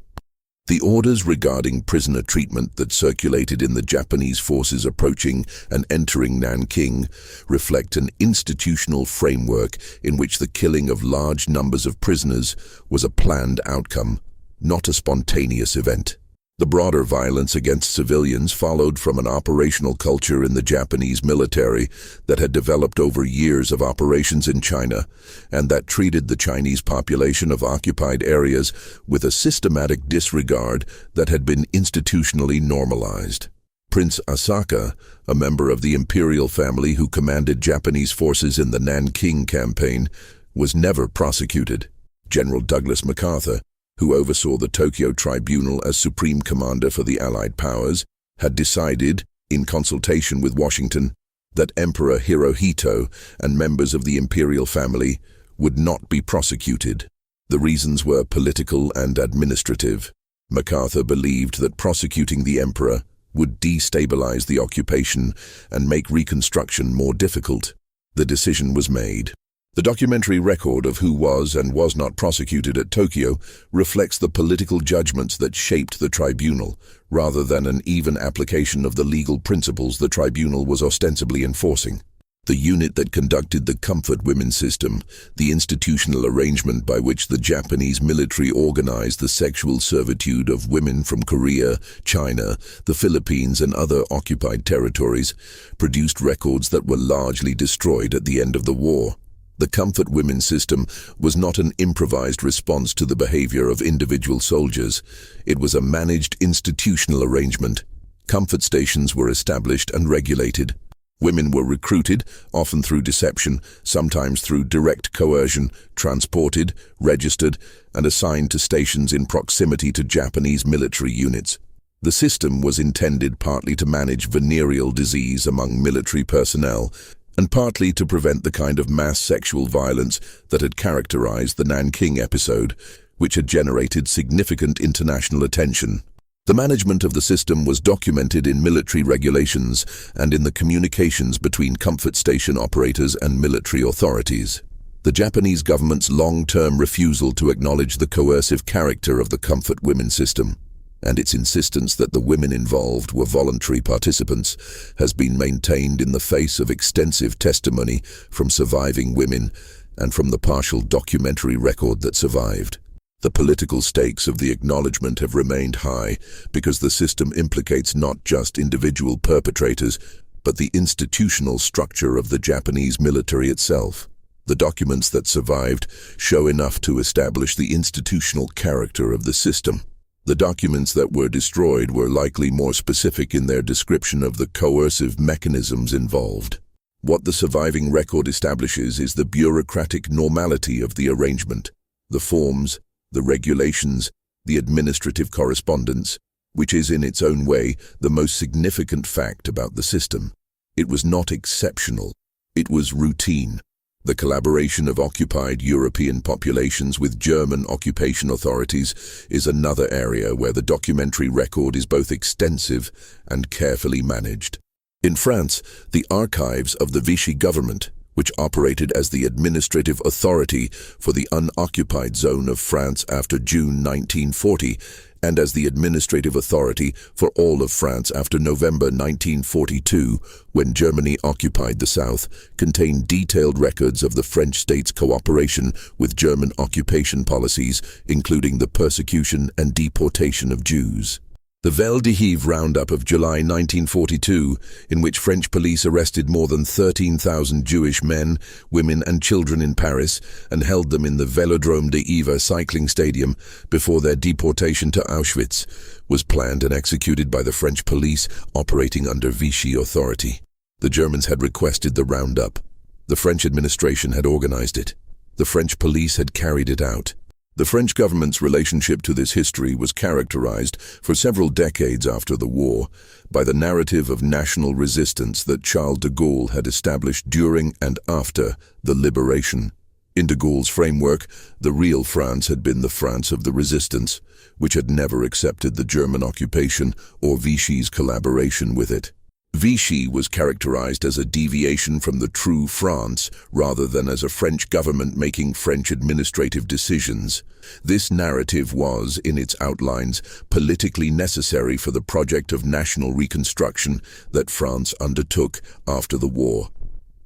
The orders regarding prisoner treatment that circulated in the Japanese forces approaching and entering Nanking reflect an institutional framework in which the killing of large numbers of prisoners was a planned outcome, not a spontaneous event. The broader violence against civilians followed from an operational culture in the Japanese military that had developed over years of operations in China, and that treated the Chinese population of occupied areas with a systematic disregard that had been institutionally normalized. Prince Asaka, a member of the imperial family who commanded Japanese forces in the Nanking campaign, was never prosecuted. General Douglas MacArthur, who oversaw the Tokyo Tribunal as supreme commander for the Allied powers, had decided, in consultation with Washington, that Emperor Hirohito and members of the imperial family would not be prosecuted. The reasons were political and administrative. MacArthur believed that prosecuting the emperor would destabilize the occupation and make reconstruction more difficult. The decision was made. The documentary record of who was and was not prosecuted at Tokyo reflects the political judgments that shaped the tribunal, rather than an even application of the legal principles the tribunal was ostensibly enforcing. The unit that conducted the comfort women system, the institutional arrangement by which the Japanese military organized the sexual servitude of women from Korea, China, the Philippines, and other occupied territories, produced records that were largely destroyed at the end of the war. The comfort women system was not an improvised response to the behavior of individual soldiers. It was a managed institutional arrangement. Comfort stations were established and regulated. Women were recruited, often through deception, sometimes through direct coercion, transported, registered, and assigned to stations in proximity to Japanese military units. The system was intended partly to manage venereal disease among military personnel, and partly to prevent the kind of mass sexual violence that had characterized the Nanking episode, which had generated significant international attention. The management of the system was documented in military regulations and in the communications between comfort station operators and military authorities. The Japanese government's long-term refusal to acknowledge the coercive character of the comfort women system, and its insistence that the women involved were voluntary participants, has been maintained in the face of extensive testimony from surviving women and from the partial documentary record that survived. The political stakes of the acknowledgement have remained high because the system implicates not just individual perpetrators, but the institutional structure of the Japanese military itself. The documents that survived show enough to establish the institutional character of the system. The documents that were destroyed were likely more specific in their description of the coercive mechanisms involved. What the surviving record establishes is the bureaucratic normality of the arrangement, the forms, the regulations, the administrative correspondence, which is in its own way the most significant fact about the system. It was not exceptional, it was routine. The collaboration of occupied European populations with German occupation authorities is another area where the documentary record is both extensive and carefully managed. In France, the archives of the Vichy government, which operated as the administrative authority for the unoccupied zone of France after June 1940, and as the administrative authority for all of France after November 1942, when Germany occupied the South, contained detailed records of the French state's cooperation with German occupation policies, including the persecution and deportation of Jews. The WWII roundup of July 1942, in which French police arrested more than 13,000 Jewish men, women and children in Paris and held them in the Vélodrome de Yvers cycling stadium before their deportation to Auschwitz, was planned and executed by the French police operating under Vichy authority. The Germans had requested the roundup. The French administration had organized it. The French police had carried it out. The French government's relationship to this history was characterized, for several decades after the war, by the narrative of national resistance that Charles de Gaulle had established during and after the liberation. In de Gaulle's framework, the real France had been the France of the resistance, which had never accepted the German occupation or Vichy's collaboration with it. Vichy was characterized as a deviation from the true France rather than as a French government making French administrative decisions. This narrative was, in its outlines, politically necessary for the project of national reconstruction that France undertook after the war.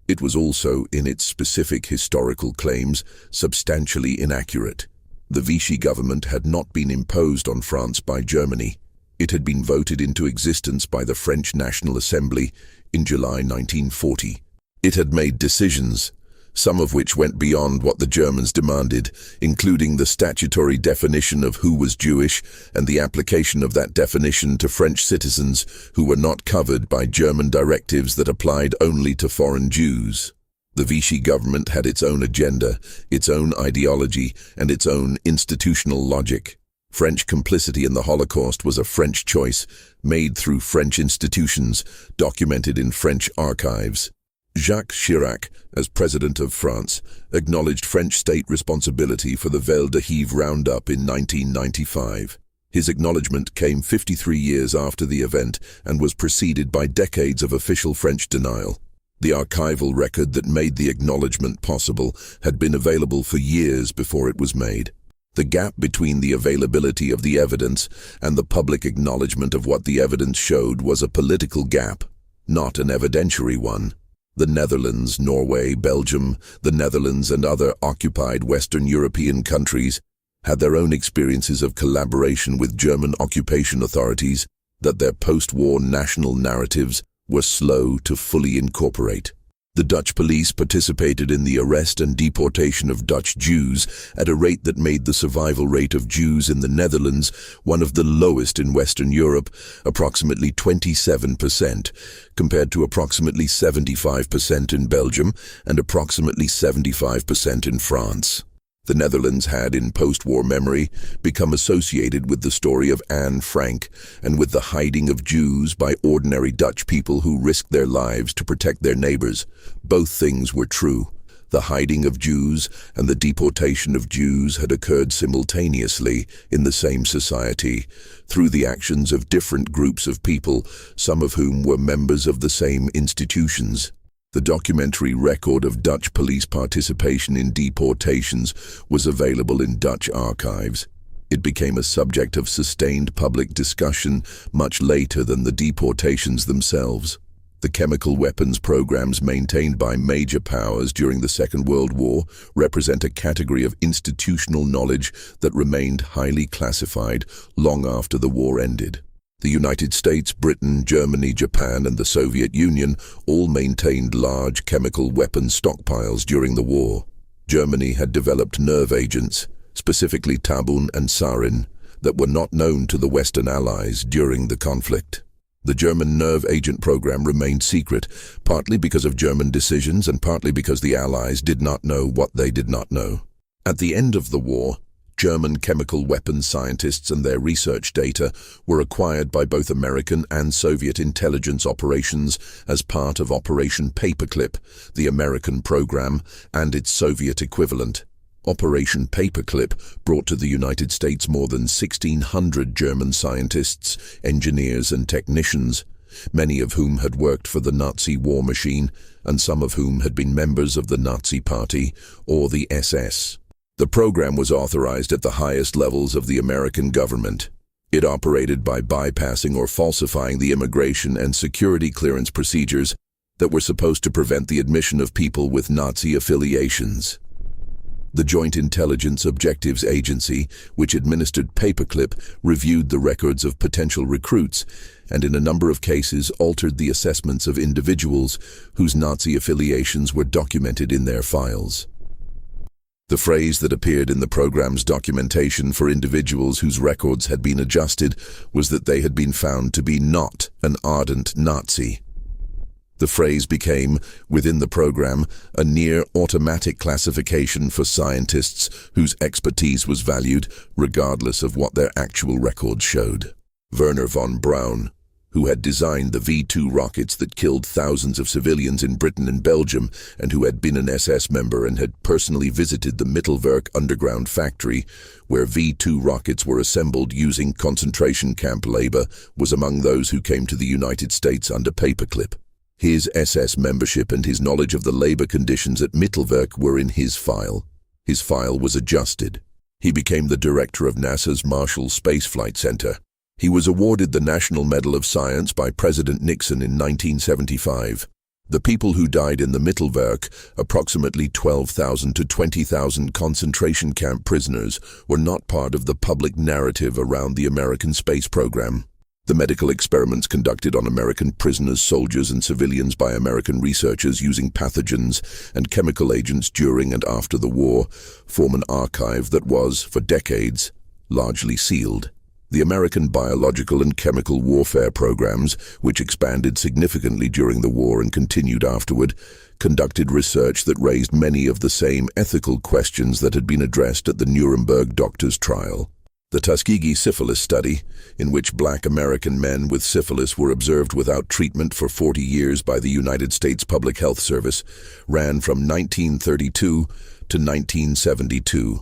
It was also, in its specific historical claims, substantially inaccurate. The Vichy government had not been imposed on France by Germany. It had been voted into existence by the French National Assembly in July 1940. It had made decisions, some of which went beyond what the Germans demanded, including the statutory definition of who was Jewish and the application of that definition to French citizens who were not covered by German directives that applied only to foreign Jews. The Vichy government had its own agenda, its own ideology, and its own institutional logic. French complicity in the Holocaust was a French choice, made through French institutions, documented in French archives. Jacques Chirac, as President of France, acknowledged French state responsibility for the WWII roundup in 1995. His acknowledgement came 53 years after the event and was preceded by decades of official French denial. The archival record that made the acknowledgement possible had been available for years before it was made. The gap between the availability of the evidence and the public acknowledgement of what the evidence showed was a political gap, not an evidentiary one. The Netherlands, Norway, Belgium, the Netherlands and other occupied Western European countries had their own experiences of collaboration with German occupation authorities that their post-war national narratives were slow to fully incorporate. The Dutch police participated in the arrest and deportation of Dutch Jews at a rate that made the survival rate of Jews in the Netherlands one of the lowest in Western Europe, approximately 27%, compared to approximately 75% in Belgium and approximately 75% in France. The Netherlands had, in post-war memory, become associated with the story of Anne Frank and with the hiding of Jews by ordinary Dutch people who risked their lives to protect their neighbors. Both things were true. The hiding of Jews and the deportation of Jews had occurred simultaneously in the same society, through the actions of different groups of people, some of whom were members of the same institutions. The documentary record of Dutch police participation in deportations was available in Dutch archives. It became a subject of sustained public discussion much later than the deportations themselves. The chemical weapons programs maintained by major powers during the Second World War represent a category of institutional knowledge that remained highly classified long after the war ended. The United States, Britain, Germany, Japan, and the Soviet Union all maintained large chemical weapons stockpiles during the war. Germany had developed nerve agents, specifically tabun and sarin, that were not known to the Western Allies during the conflict. The German nerve agent program remained secret, partly because of German decisions and partly because the Allies did not know what they did not know. At the end of the war, German chemical weapons scientists and their research data were acquired by both American and Soviet intelligence operations as part of Operation Paperclip, the American program, and its Soviet equivalent. Operation Paperclip brought to the United States more than 1,600 German scientists, engineers, and technicians, many of whom had worked for the Nazi war machine, and some of whom had been members of the Nazi Party or the SS. The program was authorized at the highest levels of the American government. It operated by bypassing or falsifying the immigration and security clearance procedures that were supposed to prevent the admission of people with Nazi affiliations. The Joint Intelligence Objectives Agency, which administered Paperclip, reviewed the records of potential recruits and in a number of cases altered the assessments of individuals whose Nazi affiliations were documented in their files. The phrase that appeared in the program's documentation for individuals whose records had been adjusted was that they had been found to be not an ardent Nazi. The phrase became, within the program, a near-automatic classification for scientists whose expertise was valued, regardless of what their actual records showed. Werner von Braun, who had designed the V-2 rockets that killed thousands of civilians in Britain and Belgium, and who had been an SS member and had personally visited the Mittelwerk underground factory, where V-2 rockets were assembled using concentration camp labor, was among those who came to the United States under Paperclip. His SS membership and his knowledge of the labor conditions at Mittelwerk were in his file. His file was adjusted. He became the director of NASA's Marshall Space Flight Center. He was awarded the National Medal of Science by President Nixon in 1975. The people who died in the Mittelwerk, approximately 12,000 to 20,000 concentration camp prisoners, were not part of the public narrative around the American space program. The medical experiments conducted on American prisoners, soldiers, and civilians by American researchers using pathogens and chemical agents during and after the war form an archive that was, for decades, largely sealed. The American biological and chemical warfare programs, which expanded significantly during the war and continued afterward, conducted research that raised many of the same ethical questions that had been addressed at the Nuremberg doctors' trial. The Tuskegee syphilis study, in which black American men with syphilis were observed without treatment for 40 years by the United States Public Health Service, ran from 1932 to 1972.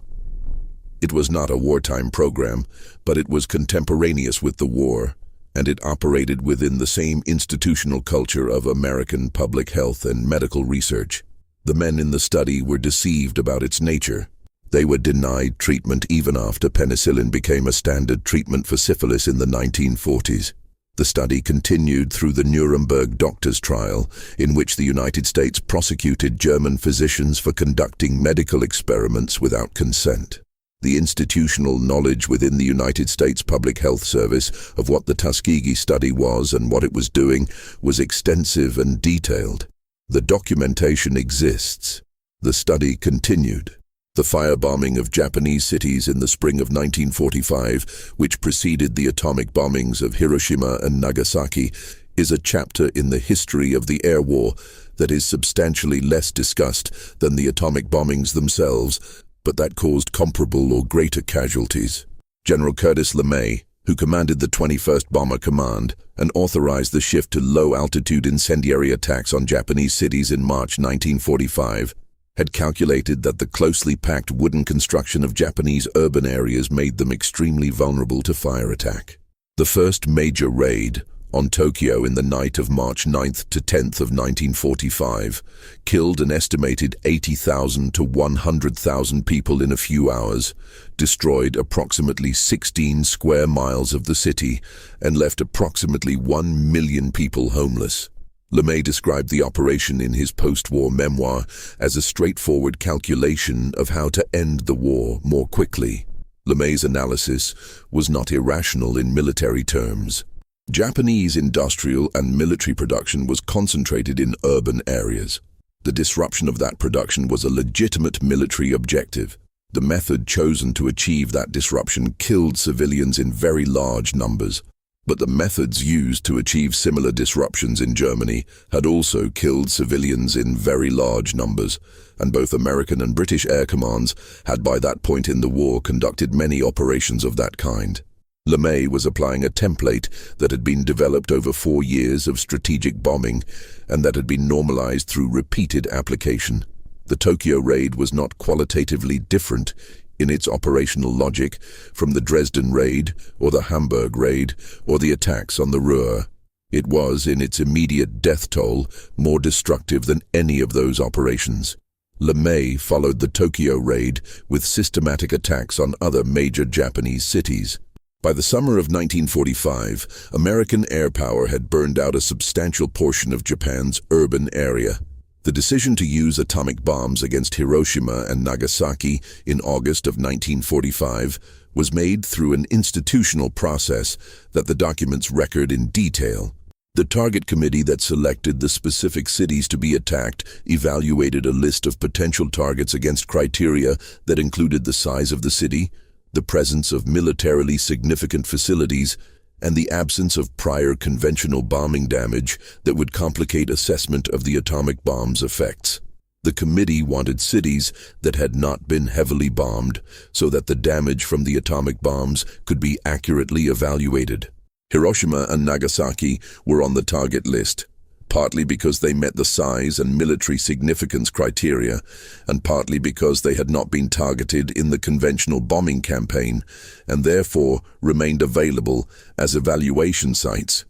It was not a wartime program, but it was contemporaneous with the war, and it operated within the same institutional culture of American public health and medical research. The men in the study were deceived about its nature. They were denied treatment even after penicillin became a standard treatment for syphilis in the 1940s. The study continued through the Nuremberg doctors' trial, in which the United States prosecuted German physicians for conducting medical experiments without consent. The institutional knowledge within the United States Public Health Service of what the Tuskegee study was and what it was doing was extensive and detailed. The documentation exists. The study continued. The firebombing of Japanese cities in the spring of 1945, which preceded the atomic bombings of Hiroshima and Nagasaki, is a chapter in the history of the air war that is substantially less discussed than the atomic bombings themselves, but that caused comparable or greater casualties. General Curtis LeMay, who commanded the 21st Bomber Command and authorized the shift to low-altitude incendiary attacks on Japanese cities in March 1945, had calculated that the closely packed wooden construction of Japanese urban areas made them extremely vulnerable to fire attack. The first major raid on Tokyo in the night of March 9th to 10th of 1945 killed an estimated 80,000 to 100,000 people in a few hours, destroyed approximately 16 square miles of the city, and left approximately 1 million people homeless. LeMay described the operation in his post-war memoir as a straightforward calculation of how to end the war more quickly. LeMay's analysis was not irrational in military terms. Japanese industrial and military production was concentrated in urban areas. The disruption of that production was a legitimate military objective. The method chosen to achieve that disruption killed civilians in very large numbers. But the methods used to achieve similar disruptions in Germany had also killed civilians in very large numbers, and both American and British air commands had by that point in the war conducted many operations of that kind. LeMay was applying a template that had been developed over 4 years of strategic bombing and that had been normalized through repeated application. The Tokyo raid was not qualitatively different in its operational logic from the Dresden raid or the Hamburg raid or the attacks on the Ruhr. It was, in its immediate death toll, more destructive than any of those operations. LeMay followed the Tokyo raid with systematic attacks on other major Japanese cities. By the summer of 1945, American air power had burned out a substantial portion of Japan's urban area. The decision to use atomic bombs against Hiroshima and Nagasaki in August of 1945 was made through an institutional process that the documents record in detail. The target committee that selected the specific cities to be attacked evaluated a list of potential targets against criteria that included the size of the city, the presence of militarily significant facilities, and the absence of prior conventional bombing damage that would complicate assessment of the atomic bomb's effects. The committee wanted cities that had not been heavily bombed so that the damage from the atomic bombs could be accurately evaluated. Hiroshima and Nagasaki were on the target list, partly because they met the size and military significance criteria, and partly because they had not been targeted in the conventional bombing campaign, and therefore remained available as evaluation sites.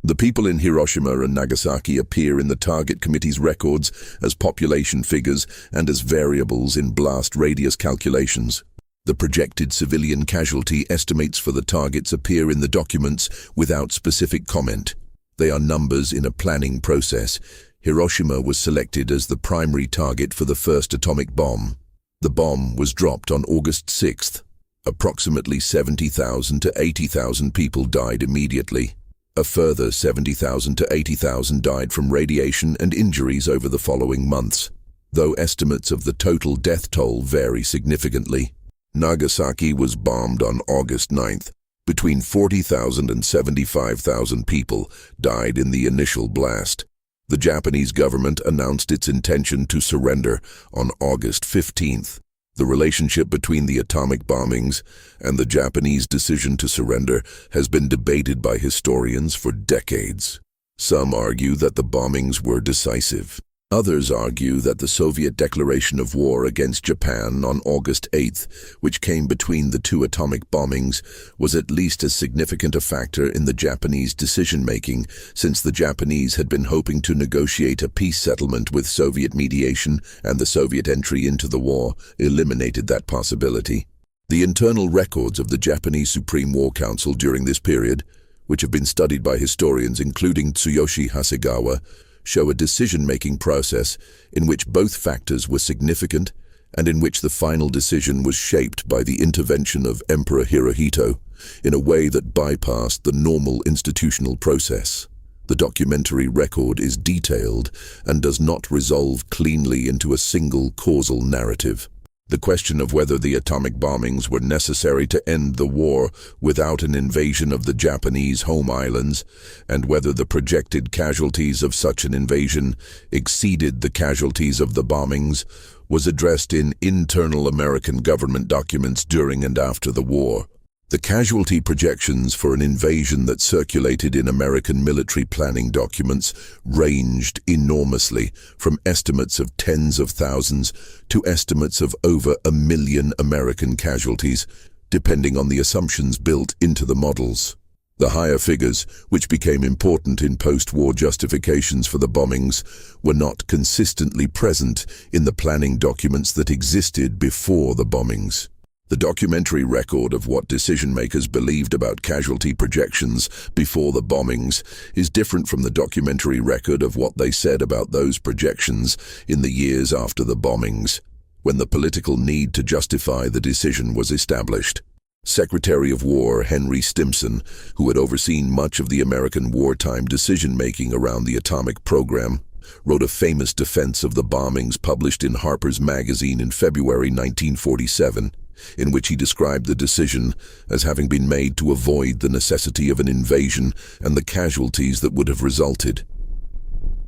The people in Hiroshima and Nagasaki appear in the target committee's records as population figures and as variables in blast radius calculations. The projected civilian casualty estimates for the targets appear in the documents without specific comment. They are numbers in a planning process. Hiroshima was selected as the primary target for the first atomic bomb. The bomb was dropped on August 6th. Approximately 70,000 to 80,000 people died immediately. A further 70,000 to 80,000 died from radiation and injuries over the following months, though estimates of the total death toll vary significantly. Nagasaki was bombed on August 9th. Between 40,000 and 75,000 people died in the initial blast. The Japanese government announced its intention to surrender on August 15th. The relationship between the atomic bombings and the Japanese decision to surrender has been debated by historians for decades. Some argue that the bombings were decisive. Others argue that the Soviet declaration of war against Japan on August 8th, which came between the two atomic bombings, was at least as significant a factor in the Japanese decision-making, since the Japanese had been hoping to negotiate a peace settlement with Soviet mediation, and the Soviet entry into the war eliminated that possibility. The internal records of the Japanese Supreme War Council during this period, which have been studied by historians including Tsuyoshi Hasegawa, show a decision-making process in which both factors were significant and in which the final decision was shaped by the intervention of Emperor Hirohito in a way that bypassed the normal institutional process. The documentary record is detailed and does not resolve cleanly into a single causal narrative. The question of whether the atomic bombings were necessary to end the war without an invasion of the Japanese home islands, and whether the projected casualties of such an invasion exceeded the casualties of the bombings, was addressed in internal American government documents during and after the war. The casualty projections for an invasion that circulated in American military planning documents ranged enormously, from estimates of tens of thousands to estimates of over 1 million American casualties, depending on the assumptions built into the models. The higher figures, which became important in post-war justifications for the bombings, were not consistently present in the planning documents that existed before the bombings. The documentary record of what decision-makers believed about casualty projections before the bombings is different from the documentary record of what they said about those projections in the years after the bombings, when the political need to justify the decision was established. Secretary of War Henry Stimson, who had overseen much of the American wartime decision-making around the atomic program, wrote a famous defense of the bombings published in Harper's Magazine in February 1947. In which he described the decision as having been made to avoid the necessity of an invasion and the casualties that would have resulted.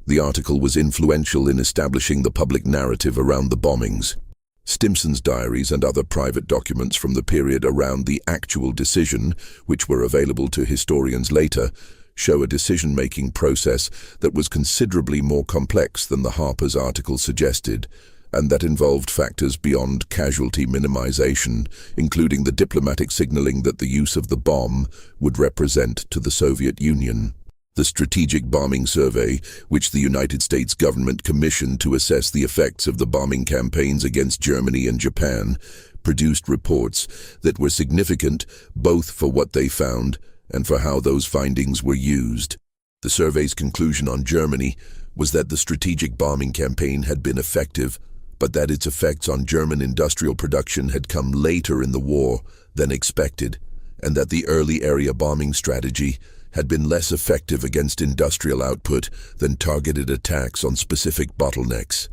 The article was influential in establishing the public narrative around the bombings. Stimson's diaries and other private documents from the period around the actual decision, which were available to historians later, show a decision-making process that was considerably more complex than the Harper's article suggested, and that involved factors beyond casualty minimization, including the diplomatic signaling that the use of the bomb would represent to the Soviet Union. The Strategic Bombing Survey, which the United States government commissioned to assess the effects of the bombing campaigns against Germany and Japan, produced reports that were significant both for what they found and for how those findings were used. The survey's conclusion on Germany was that the strategic bombing campaign had been effective, but that its effects on German industrial production had come later in the war than expected, and that the early area bombing strategy had been less effective against industrial output than targeted attacks on specific bottlenecks.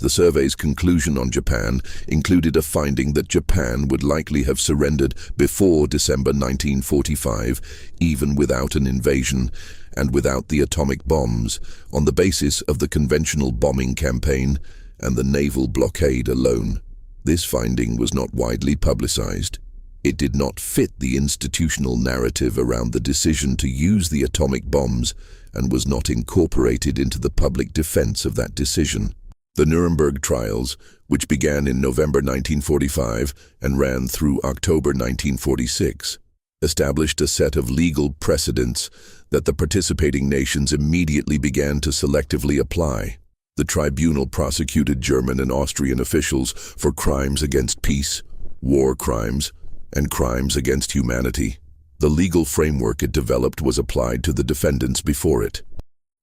The survey's conclusion on Japan included a finding that Japan would likely have surrendered before December 1945, even without an invasion and without the atomic bombs, on the basis of the conventional bombing campaign and the naval blockade alone. This finding was not widely publicized. It did not fit the institutional narrative around the decision to use the atomic bombs and was not incorporated into the public defense of that decision. The Nuremberg trials, which began in November 1945 and ran through October 1946, established a set of legal precedents that the participating nations immediately began to selectively apply. The tribunal prosecuted German and Austrian officials for crimes against peace, war crimes, and crimes against humanity. The legal framework it developed was applied to the defendants before it.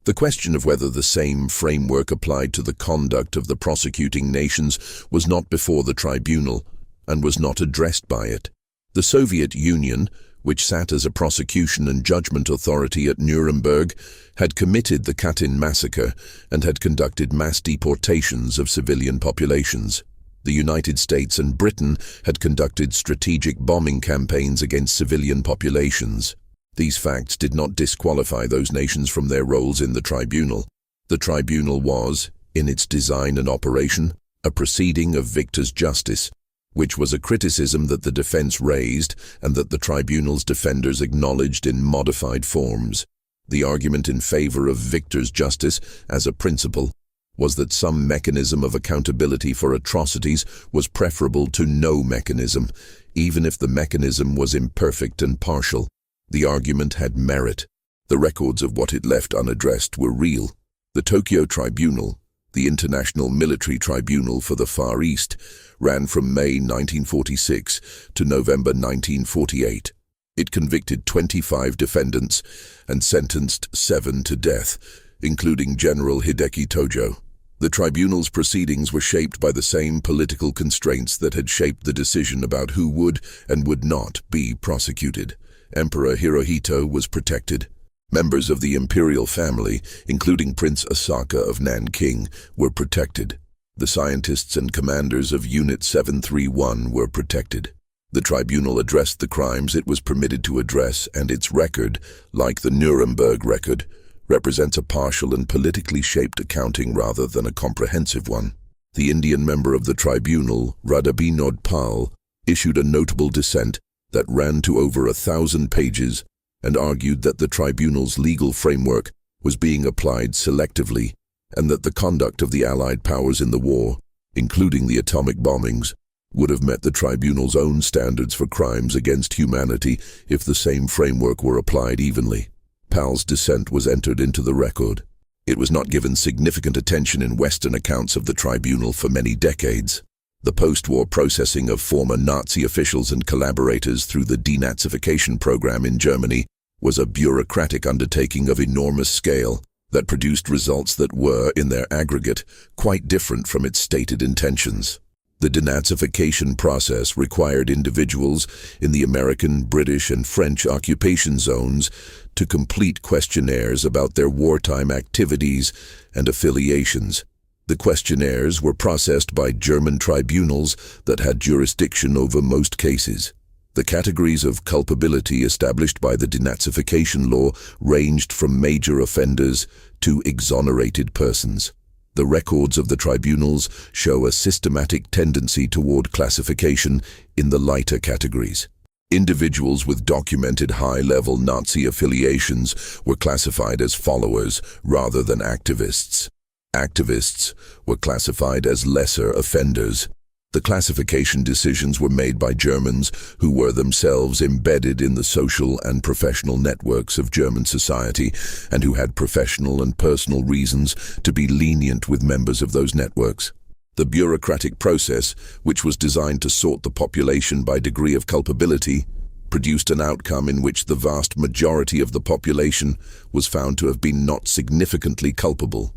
The question of whether the same framework applied to the conduct of the prosecuting nations was not before the tribunal, and was not addressed by it. The Soviet Union, which sat as a prosecution and judgment authority at Nuremberg, had committed the Katyn massacre and had conducted mass deportations of civilian populations. The United States and Britain had conducted strategic bombing campaigns against civilian populations. These facts did not disqualify those nations from their roles in the tribunal. The tribunal was, in its design and operation, a proceeding of victor's justice, which was a criticism that the defense raised and that the tribunal's defenders acknowledged in modified forms. The argument in favor of victor's justice as a principle was that some mechanism of accountability for atrocities was preferable to no mechanism, even if the mechanism was imperfect and partial. The argument had merit. The records of what it left unaddressed were real. The Tokyo Tribunal, the International Military Tribunal for the Far East, ran from May 1946 to November 1948. It convicted 25 defendants and sentenced 7 to death, including General Hideki Tojo. The tribunal's proceedings were shaped by the same political constraints that had shaped the decision about who would and would not be prosecuted. Emperor Hirohito was protected. Members of the imperial family, including Prince Asaka of Nanking, were protected. The scientists and commanders of Unit 731 were protected. The tribunal addressed the crimes it was permitted to address, and its record, like the Nuremberg record, represents a partial and politically shaped accounting rather than a comprehensive one. The Indian member of the tribunal, Radha Binod Pal, issued a notable dissent that ran to over 1,000 pages and argued that the tribunal's legal framework was being applied selectively and that the conduct of the Allied powers in the war, including the atomic bombings, would have met the tribunal's own standards for crimes against humanity if the same framework were applied evenly. Pal's dissent was entered into the record. It was not given significant attention in Western accounts of the tribunal for many decades. The post-war processing of former Nazi officials and collaborators through the denazification program in Germany was a bureaucratic undertaking of enormous scale that produced results that were, in their aggregate, quite different from its stated intentions. The denazification process required individuals in the American, British, and French occupation zones to complete questionnaires about their wartime activities and affiliations. The questionnaires were processed by German tribunals that had jurisdiction over most cases. The categories of culpability established by the denazification law ranged from major offenders to exonerated persons. The records of the tribunals show a systematic tendency toward classification in the lighter categories. Individuals with documented high-level Nazi affiliations were classified as followers rather than activists. Activists were classified as lesser offenders. The classification decisions were made by Germans who were themselves embedded in the social and professional networks of German society and who had professional and personal reasons to be lenient with members of those networks. The bureaucratic process, which was designed to sort the population by degree of culpability, produced an outcome in which the vast majority of the population was found to have been not significantly culpable.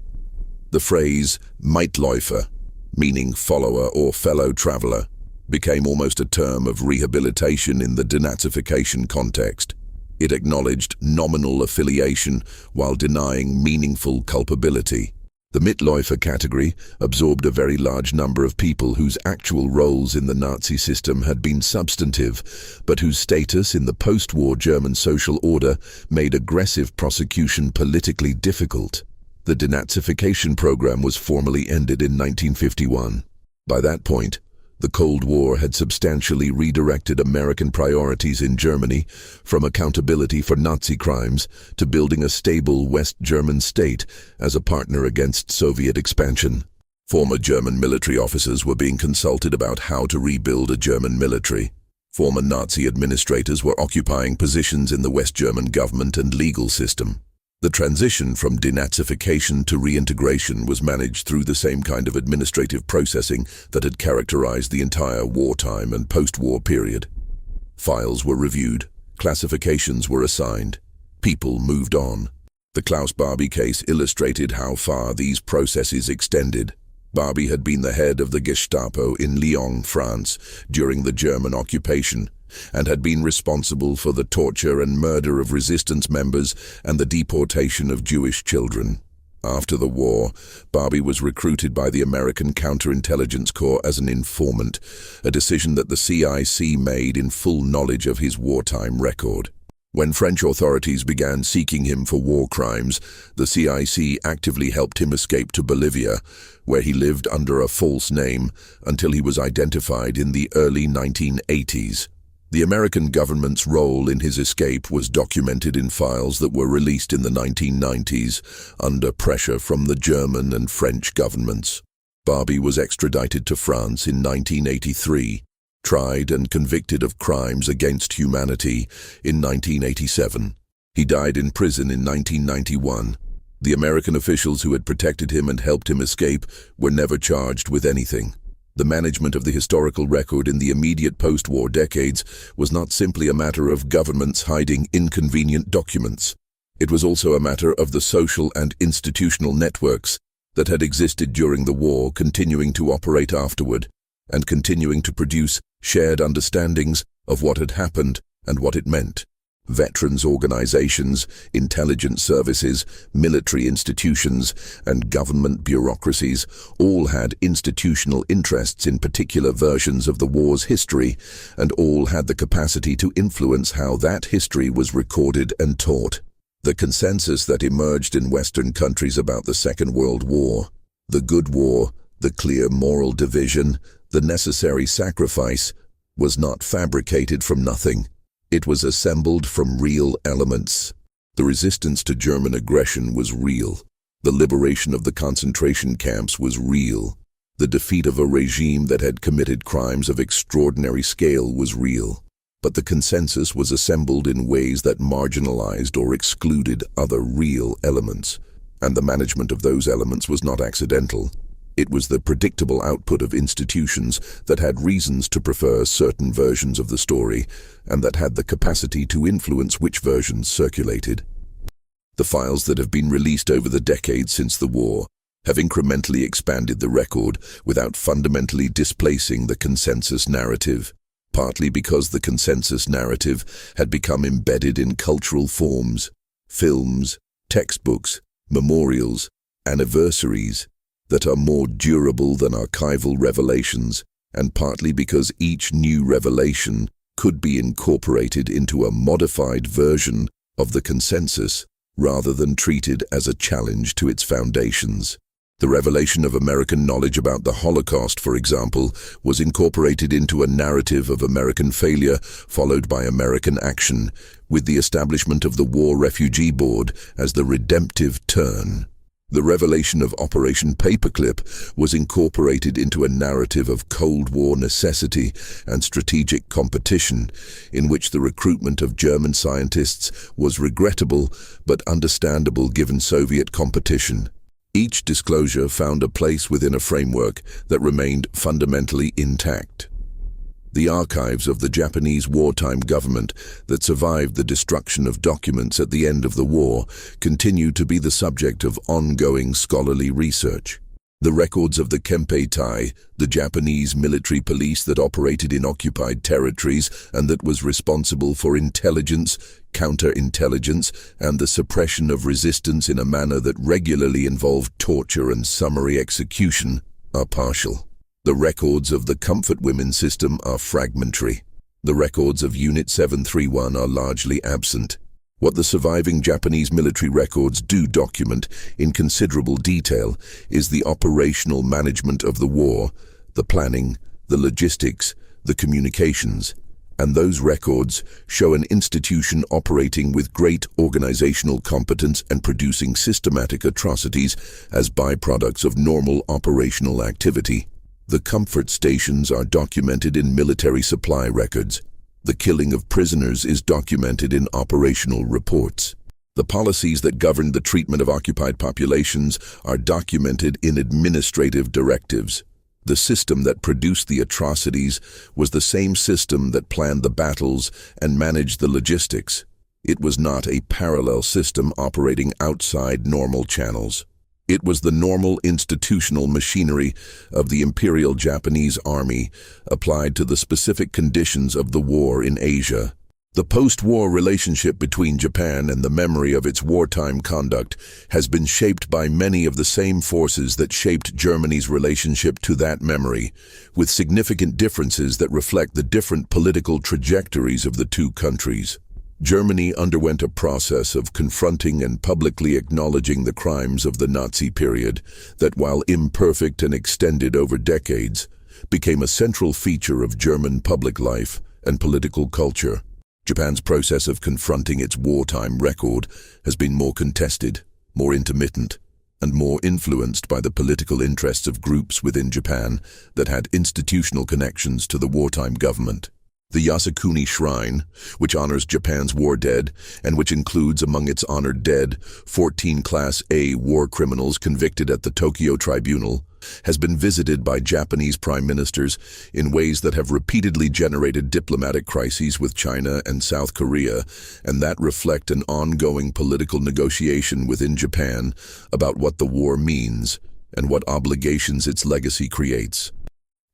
The phrase Mitläufer, meaning follower or fellow traveler, became almost a term of rehabilitation in the denazification context. It acknowledged nominal affiliation while denying meaningful culpability. The Mitläufer category absorbed a very large number of people whose actual roles in the Nazi system had been substantive, but whose status in the post-war German social order made aggressive prosecution politically difficult. The denazification program was formally ended in 1951. By that point, the Cold War had substantially redirected American priorities in Germany from accountability for Nazi crimes to building a stable West German state as a partner against Soviet expansion. Former German military officers were being consulted about how to rebuild a German military. Former Nazi administrators were occupying positions in the West German government and legal system. The transition from denazification to reintegration was managed through the same kind of administrative processing that had characterized the entire wartime and post-war period. Files were reviewed, classifications were assigned, people moved on. The Klaus Barbie case illustrated how far these processes extended. Barbie had been the head of the Gestapo in Lyon, France, during the German occupation, and had been responsible for the torture and murder of resistance members and the deportation of Jewish children. After the war, Barbie was recruited by the American Counterintelligence Corps as an informant, a decision that the CIC made in full knowledge of his wartime record. When French authorities began seeking him for war crimes, the CIC actively helped him escape to Bolivia, where he lived under a false name until he was identified in the early 1980s. The American government's role in his escape was documented in files that were released in the 1990s under pressure from the German and French governments. Barbie was extradited to France in 1983, tried and convicted of crimes against humanity in 1987. He died in prison in 1991. The American officials who had protected him and helped him escape were never charged with anything. The management of the historical record in the immediate post-war decades was not simply a matter of governments hiding inconvenient documents. It was also a matter of the social and institutional networks that had existed during the war continuing to operate afterward, and continuing to produce shared understandings of what had happened and what it meant. Veterans organizations, intelligence services, military institutions, and government bureaucracies all had institutional interests in particular versions of the war's history, and all had the capacity to influence how that history was recorded and taught. The consensus that emerged in Western countries about the Second World War, the good war, the clear moral division, the necessary sacrifice, was not fabricated from nothing. It was assembled from real elements. The resistance to German aggression was real. The liberation of the concentration camps was real. The defeat of a regime that had committed crimes of extraordinary scale was real. But the consensus was assembled in ways that marginalized or excluded other real elements. And the management of those elements was not accidental. It was the predictable output of institutions that had reasons to prefer certain versions of the story, and that had the capacity to influence which versions circulated. The files that have been released over the decades since the war have incrementally expanded the record without fundamentally displacing the consensus narrative, partly because the consensus narrative had become embedded in cultural forms, films, textbooks, memorials, anniversaries, that are more durable than archival revelations, and partly because each new revelation could be incorporated into a modified version of the consensus rather than treated as a challenge to its foundations. The revelation of American knowledge about the Holocaust, for example, was incorporated into a narrative of American failure followed by American action, with the establishment of the War Refugee Board as the redemptive turn. The revelation of Operation Paperclip was incorporated into a narrative of Cold War necessity and strategic competition, in which the recruitment of German scientists was regrettable but understandable given Soviet competition. Each disclosure found a place within a framework that remained fundamentally intact. The archives of the Japanese wartime government that survived the destruction of documents at the end of the war continue to be the subject of ongoing scholarly research. The records of the Kempeitai, the Japanese military police that operated in occupied territories and that was responsible for intelligence, counterintelligence, and the suppression of resistance in a manner that regularly involved torture and summary execution, are partial. The records of the Comfort Women system are fragmentary. The records of Unit 731 are largely absent. What the surviving Japanese military records do document in considerable detail is the operational management of the war, the planning, the logistics, the communications, and those records show an institution operating with great organizational competence and producing systematic atrocities as byproducts of normal operational activity. The comfort stations are documented in military supply records. The killing of prisoners is documented in operational reports. The policies that govern the treatment of occupied populations are documented in administrative directives. The system that produced the atrocities was the same system that planned the battles and managed the logistics. It was not a parallel system operating outside normal channels. It was the normal institutional machinery of the Imperial Japanese Army applied to the specific conditions of the war in Asia. The post-war relationship between Japan and the memory of its wartime conduct has been shaped by many of the same forces that shaped Germany's relationship to that memory, with significant differences that reflect the different political trajectories of the two countries. Germany underwent a process of confronting and publicly acknowledging the crimes of the Nazi period that, while imperfect and extended over decades, became a central feature of German public life and political culture. Japan's process of confronting its wartime record has been more contested, more intermittent, and more influenced by the political interests of groups within Japan that had institutional connections to the wartime government. The Yasukuni Shrine, which honors Japan's war dead, and which includes among its honored dead 14 Class A war criminals convicted at the Tokyo Tribunal, has been visited by Japanese prime ministers in ways that have repeatedly generated diplomatic crises with China and South Korea, and that reflect an ongoing political negotiation within Japan about what the war means and what obligations its legacy creates.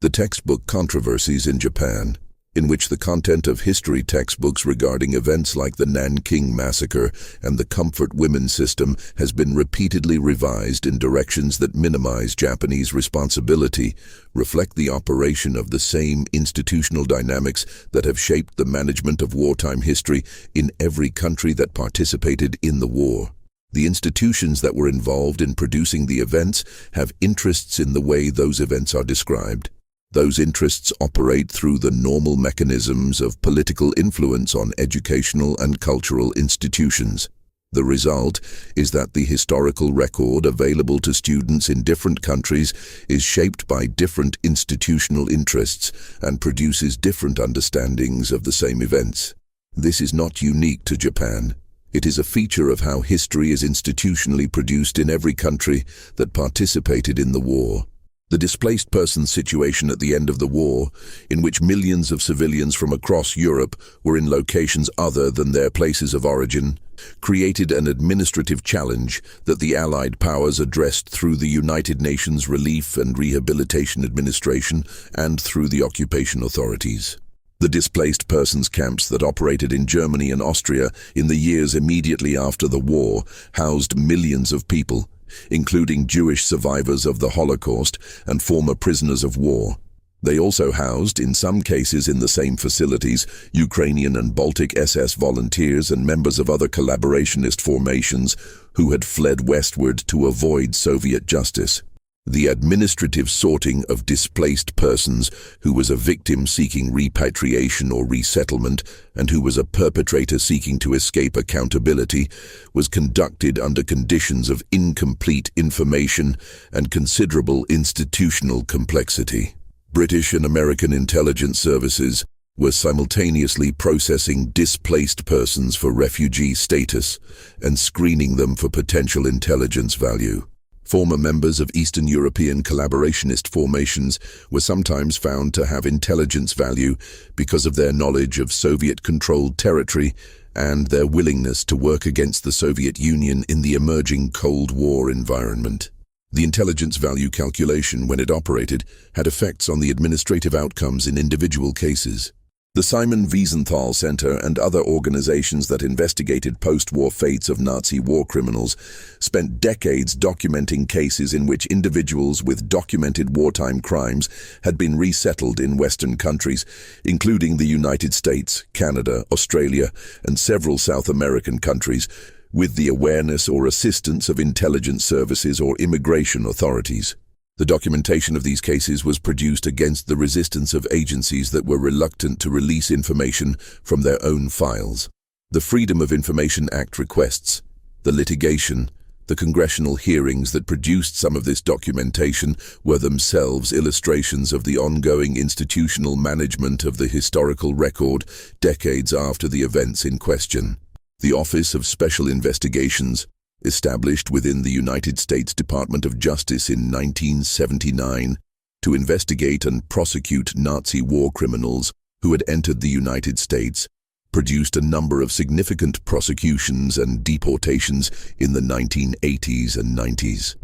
The textbook controversies in Japan, in which the content of history textbooks regarding events like the Nanking Massacre and the comfort women system has been repeatedly revised in directions that minimize Japanese responsibility, reflect the operation of the same institutional dynamics that have shaped the management of wartime history in every country that participated in the war. The institutions that were involved in producing the events have interests in the way those events are described. Those interests operate through the normal mechanisms of political influence on educational and cultural institutions. The result is that the historical record available to students in different countries is shaped by different institutional interests and produces different understandings of the same events. This is not unique to Japan. It is a feature of how history is institutionally produced in every country that participated in the war. The displaced persons situation at the end of the war, in which millions of civilians from across Europe were in locations other than their places of origin, created an administrative challenge that the Allied powers addressed through the United Nations Relief and Rehabilitation Administration and through the occupation authorities. The displaced persons camps that operated in Germany and Austria in the years immediately after the war housed millions of people, including Jewish survivors of the Holocaust and former prisoners of war. They also housed, in some cases in the same facilities, Ukrainian and Baltic SS volunteers and members of other collaborationist formations who had fled westward to avoid Soviet justice. The administrative sorting of displaced persons who was a victim seeking repatriation or resettlement and who was a perpetrator seeking to escape accountability was conducted under conditions of incomplete information and considerable institutional complexity. British and American intelligence services were simultaneously processing displaced persons for refugee status and screening them for potential intelligence value. Former members of Eastern European collaborationist formations were sometimes found to have intelligence value because of their knowledge of Soviet-controlled territory and their willingness to work against the Soviet Union in the emerging Cold War environment. The intelligence value calculation, when it operated, had effects on the administrative outcomes in individual cases. The Simon Wiesenthal Center and other organizations that investigated post-war fates of Nazi war criminals spent decades documenting cases in which individuals with documented wartime crimes had been resettled in Western countries, including the United States, Canada, Australia, and several South American countries, with the awareness or assistance of intelligence services or immigration authorities. The documentation of these cases was produced against the resistance of agencies that were reluctant to release information from their own files. The Freedom of Information Act requests, the litigation, the congressional hearings that produced some of this documentation were themselves illustrations of the ongoing institutional management of the historical record decades after the events in question. The Office of Special Investigations, established within the United States Department of Justice in 1979 to investigate and prosecute Nazi war criminals who had entered the United States, produced a number of significant prosecutions and deportations in the 1980s and 90s.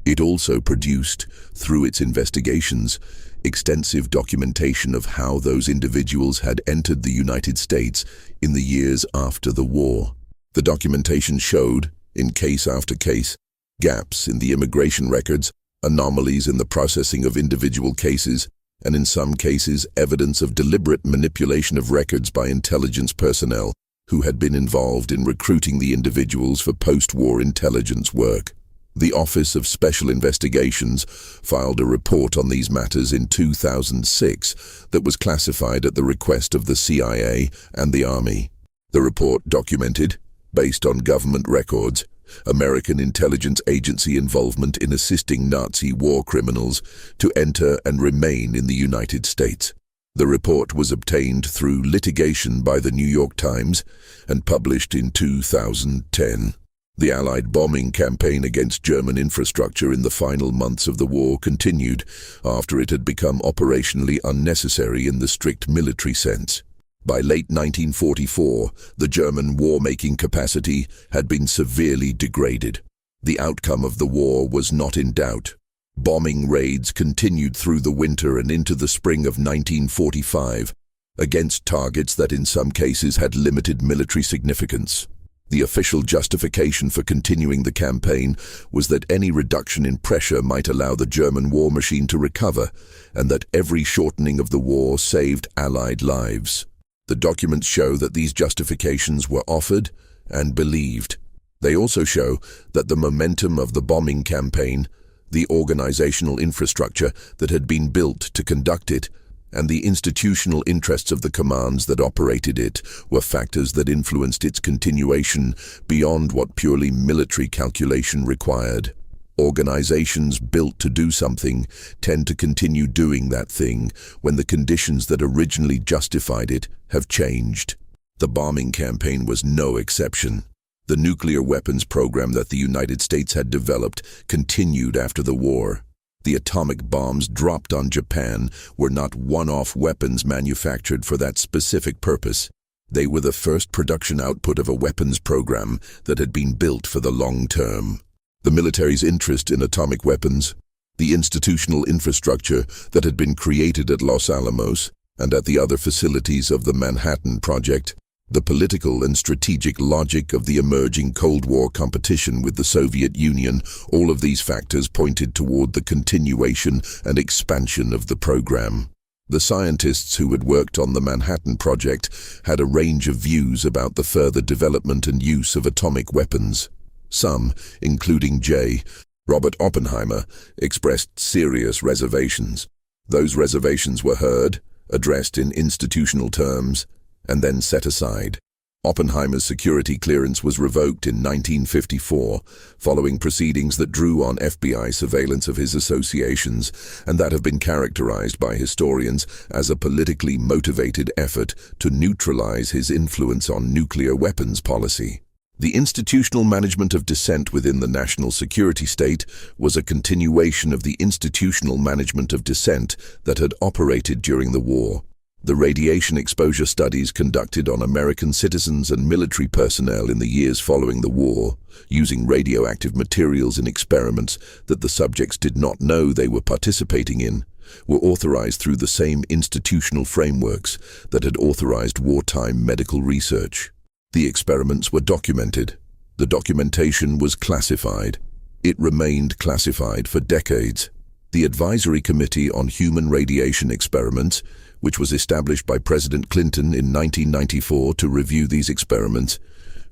It also produced, through its investigations, extensive documentation of how those individuals had entered the United States in the years after the war. The documentation showed, in case after case, gaps in the immigration records, anomalies in the processing of individual cases, and in some cases evidence of deliberate manipulation of records by intelligence personnel who had been involved in recruiting the individuals for post-war intelligence work. The Office of Special Investigations filed a report on these matters in 2006 that was classified at the request of the CIA and the Army. The report documented, based on government records, American intelligence agency involvement in assisting Nazi war criminals to enter and remain in the United States. The report was obtained through litigation by the New York Times and published in 2010. The Allied bombing campaign against German infrastructure in the final months of the war continued after it had become operationally unnecessary in the strict military sense. By late 1944, the German war-making capacity had been severely degraded. The outcome of the war was not in doubt. Bombing raids continued through the winter and into the spring of 1945, against targets that in some cases had limited military significance. The official justification for continuing the campaign was that any reduction in pressure might allow the German war machine to recover, and that every shortening of the war saved Allied lives. The documents show that these justifications were offered and believed. They also show that the momentum of the bombing campaign, the organizational infrastructure that had been built to conduct it, and the institutional interests of the commands that operated it were factors that influenced its continuation beyond what purely military calculation required. Organizations built to do something tend to continue doing that thing when the conditions that originally justified it have changed. The bombing campaign was no exception. The nuclear weapons program that the United States had developed continued after the war. The atomic bombs dropped on Japan were not one-off weapons manufactured for that specific purpose. They were the first production output of a weapons program that had been built for the long term. The military's interest in atomic weapons, the institutional infrastructure that had been created at Los Alamos and at the other facilities of the Manhattan Project, the political and strategic logic of the emerging Cold War competition with the Soviet Union, all of these factors pointed toward the continuation and expansion of the program. The scientists who had worked on the Manhattan Project had a range of views about the further development and use of atomic weapons. Some, including J. Robert Oppenheimer, expressed serious reservations. Those reservations were heard, addressed in institutional terms, and then set aside. Oppenheimer's security clearance was revoked in 1954, following proceedings that drew on FBI surveillance of his associations, and that have been characterized by historians as a politically motivated effort to neutralize his influence on nuclear weapons policy. The institutional management of dissent within the national security state was a continuation of the institutional management of dissent that had operated during the war. The radiation exposure studies conducted on American citizens and military personnel in the years following the war, using radioactive materials in experiments that the subjects did not know they were participating in, were authorized through the same institutional frameworks that had authorized wartime medical research. The experiments were documented. The documentation was classified. It remained classified for decades. The Advisory Committee on Human Radiation Experiments, which was established by President Clinton in 1994 to review these experiments,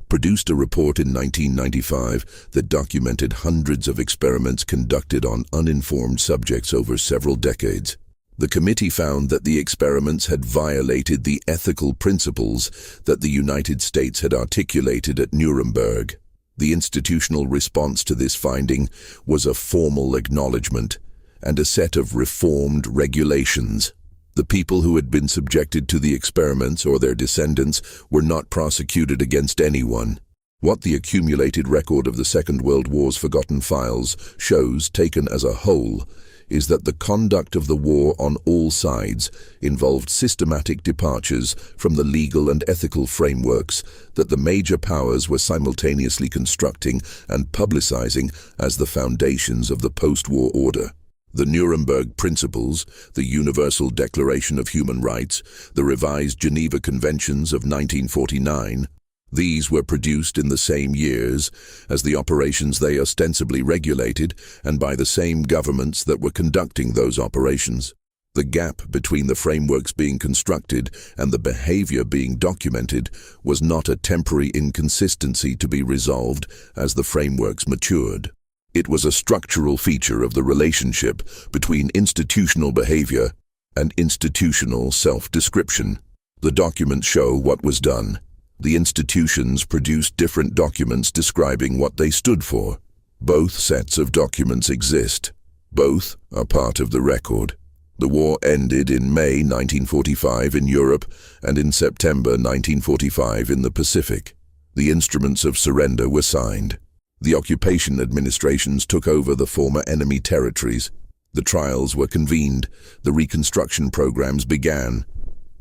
produced a report in 1995 that documented hundreds of experiments conducted on uninformed subjects over several decades. The committee found that the experiments had violated the ethical principles that the United States had articulated at Nuremberg. The institutional response to this finding was a formal acknowledgement and a set of reformed regulations. The people who had been subjected to the experiments or their descendants were not prosecuted against anyone. What the accumulated record of the Second World War's forgotten files shows, taken as a whole, is that the conduct of the war on all sides involved systematic departures from the legal and ethical frameworks that the major powers were simultaneously constructing and publicizing as the foundations of the post-war order. The Nuremberg Principles, the Universal Declaration of Human Rights, the revised Geneva Conventions of 1949, these were produced in the same years as the operations they ostensibly regulated and by the same governments that were conducting those operations. The gap between the frameworks being constructed and the behavior being documented was not a temporary inconsistency to be resolved as the frameworks matured. It was a structural feature of the relationship between institutional behavior and institutional self-description. The documents show what was done. The institutions produced different documents describing what they stood for. Both sets of documents exist. Both are part of the record. The war ended in May 1945 in Europe and in September 1945 in the Pacific. The instruments of surrender were signed. The occupation administrations took over the former enemy territories. The trials were convened. The reconstruction programs began.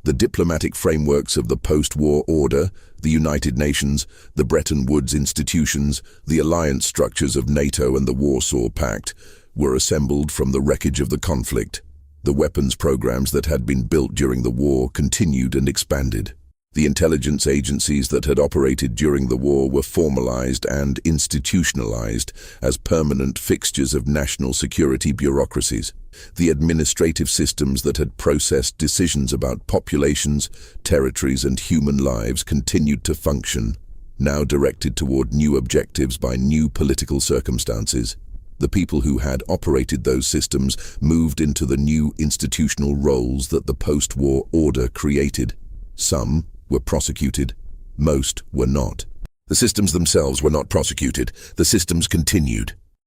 The diplomatic frameworks of the post-war order, the United Nations, the Bretton Woods institutions, the alliance structures of NATO and the Warsaw Pact were assembled from the wreckage of the conflict. The weapons programs that had been built during the war continued and expanded. The intelligence agencies that had operated during the war were formalized and institutionalized as permanent fixtures of national security bureaucracies. The administrative systems that had processed decisions about populations, territories, and human lives continued to function, now directed toward new objectives by new political circumstances. The people who had operated those systems moved into the new institutional roles that the post-war order created. Some were prosecuted, most were not. The systems themselves were not prosecuted. The systems continued.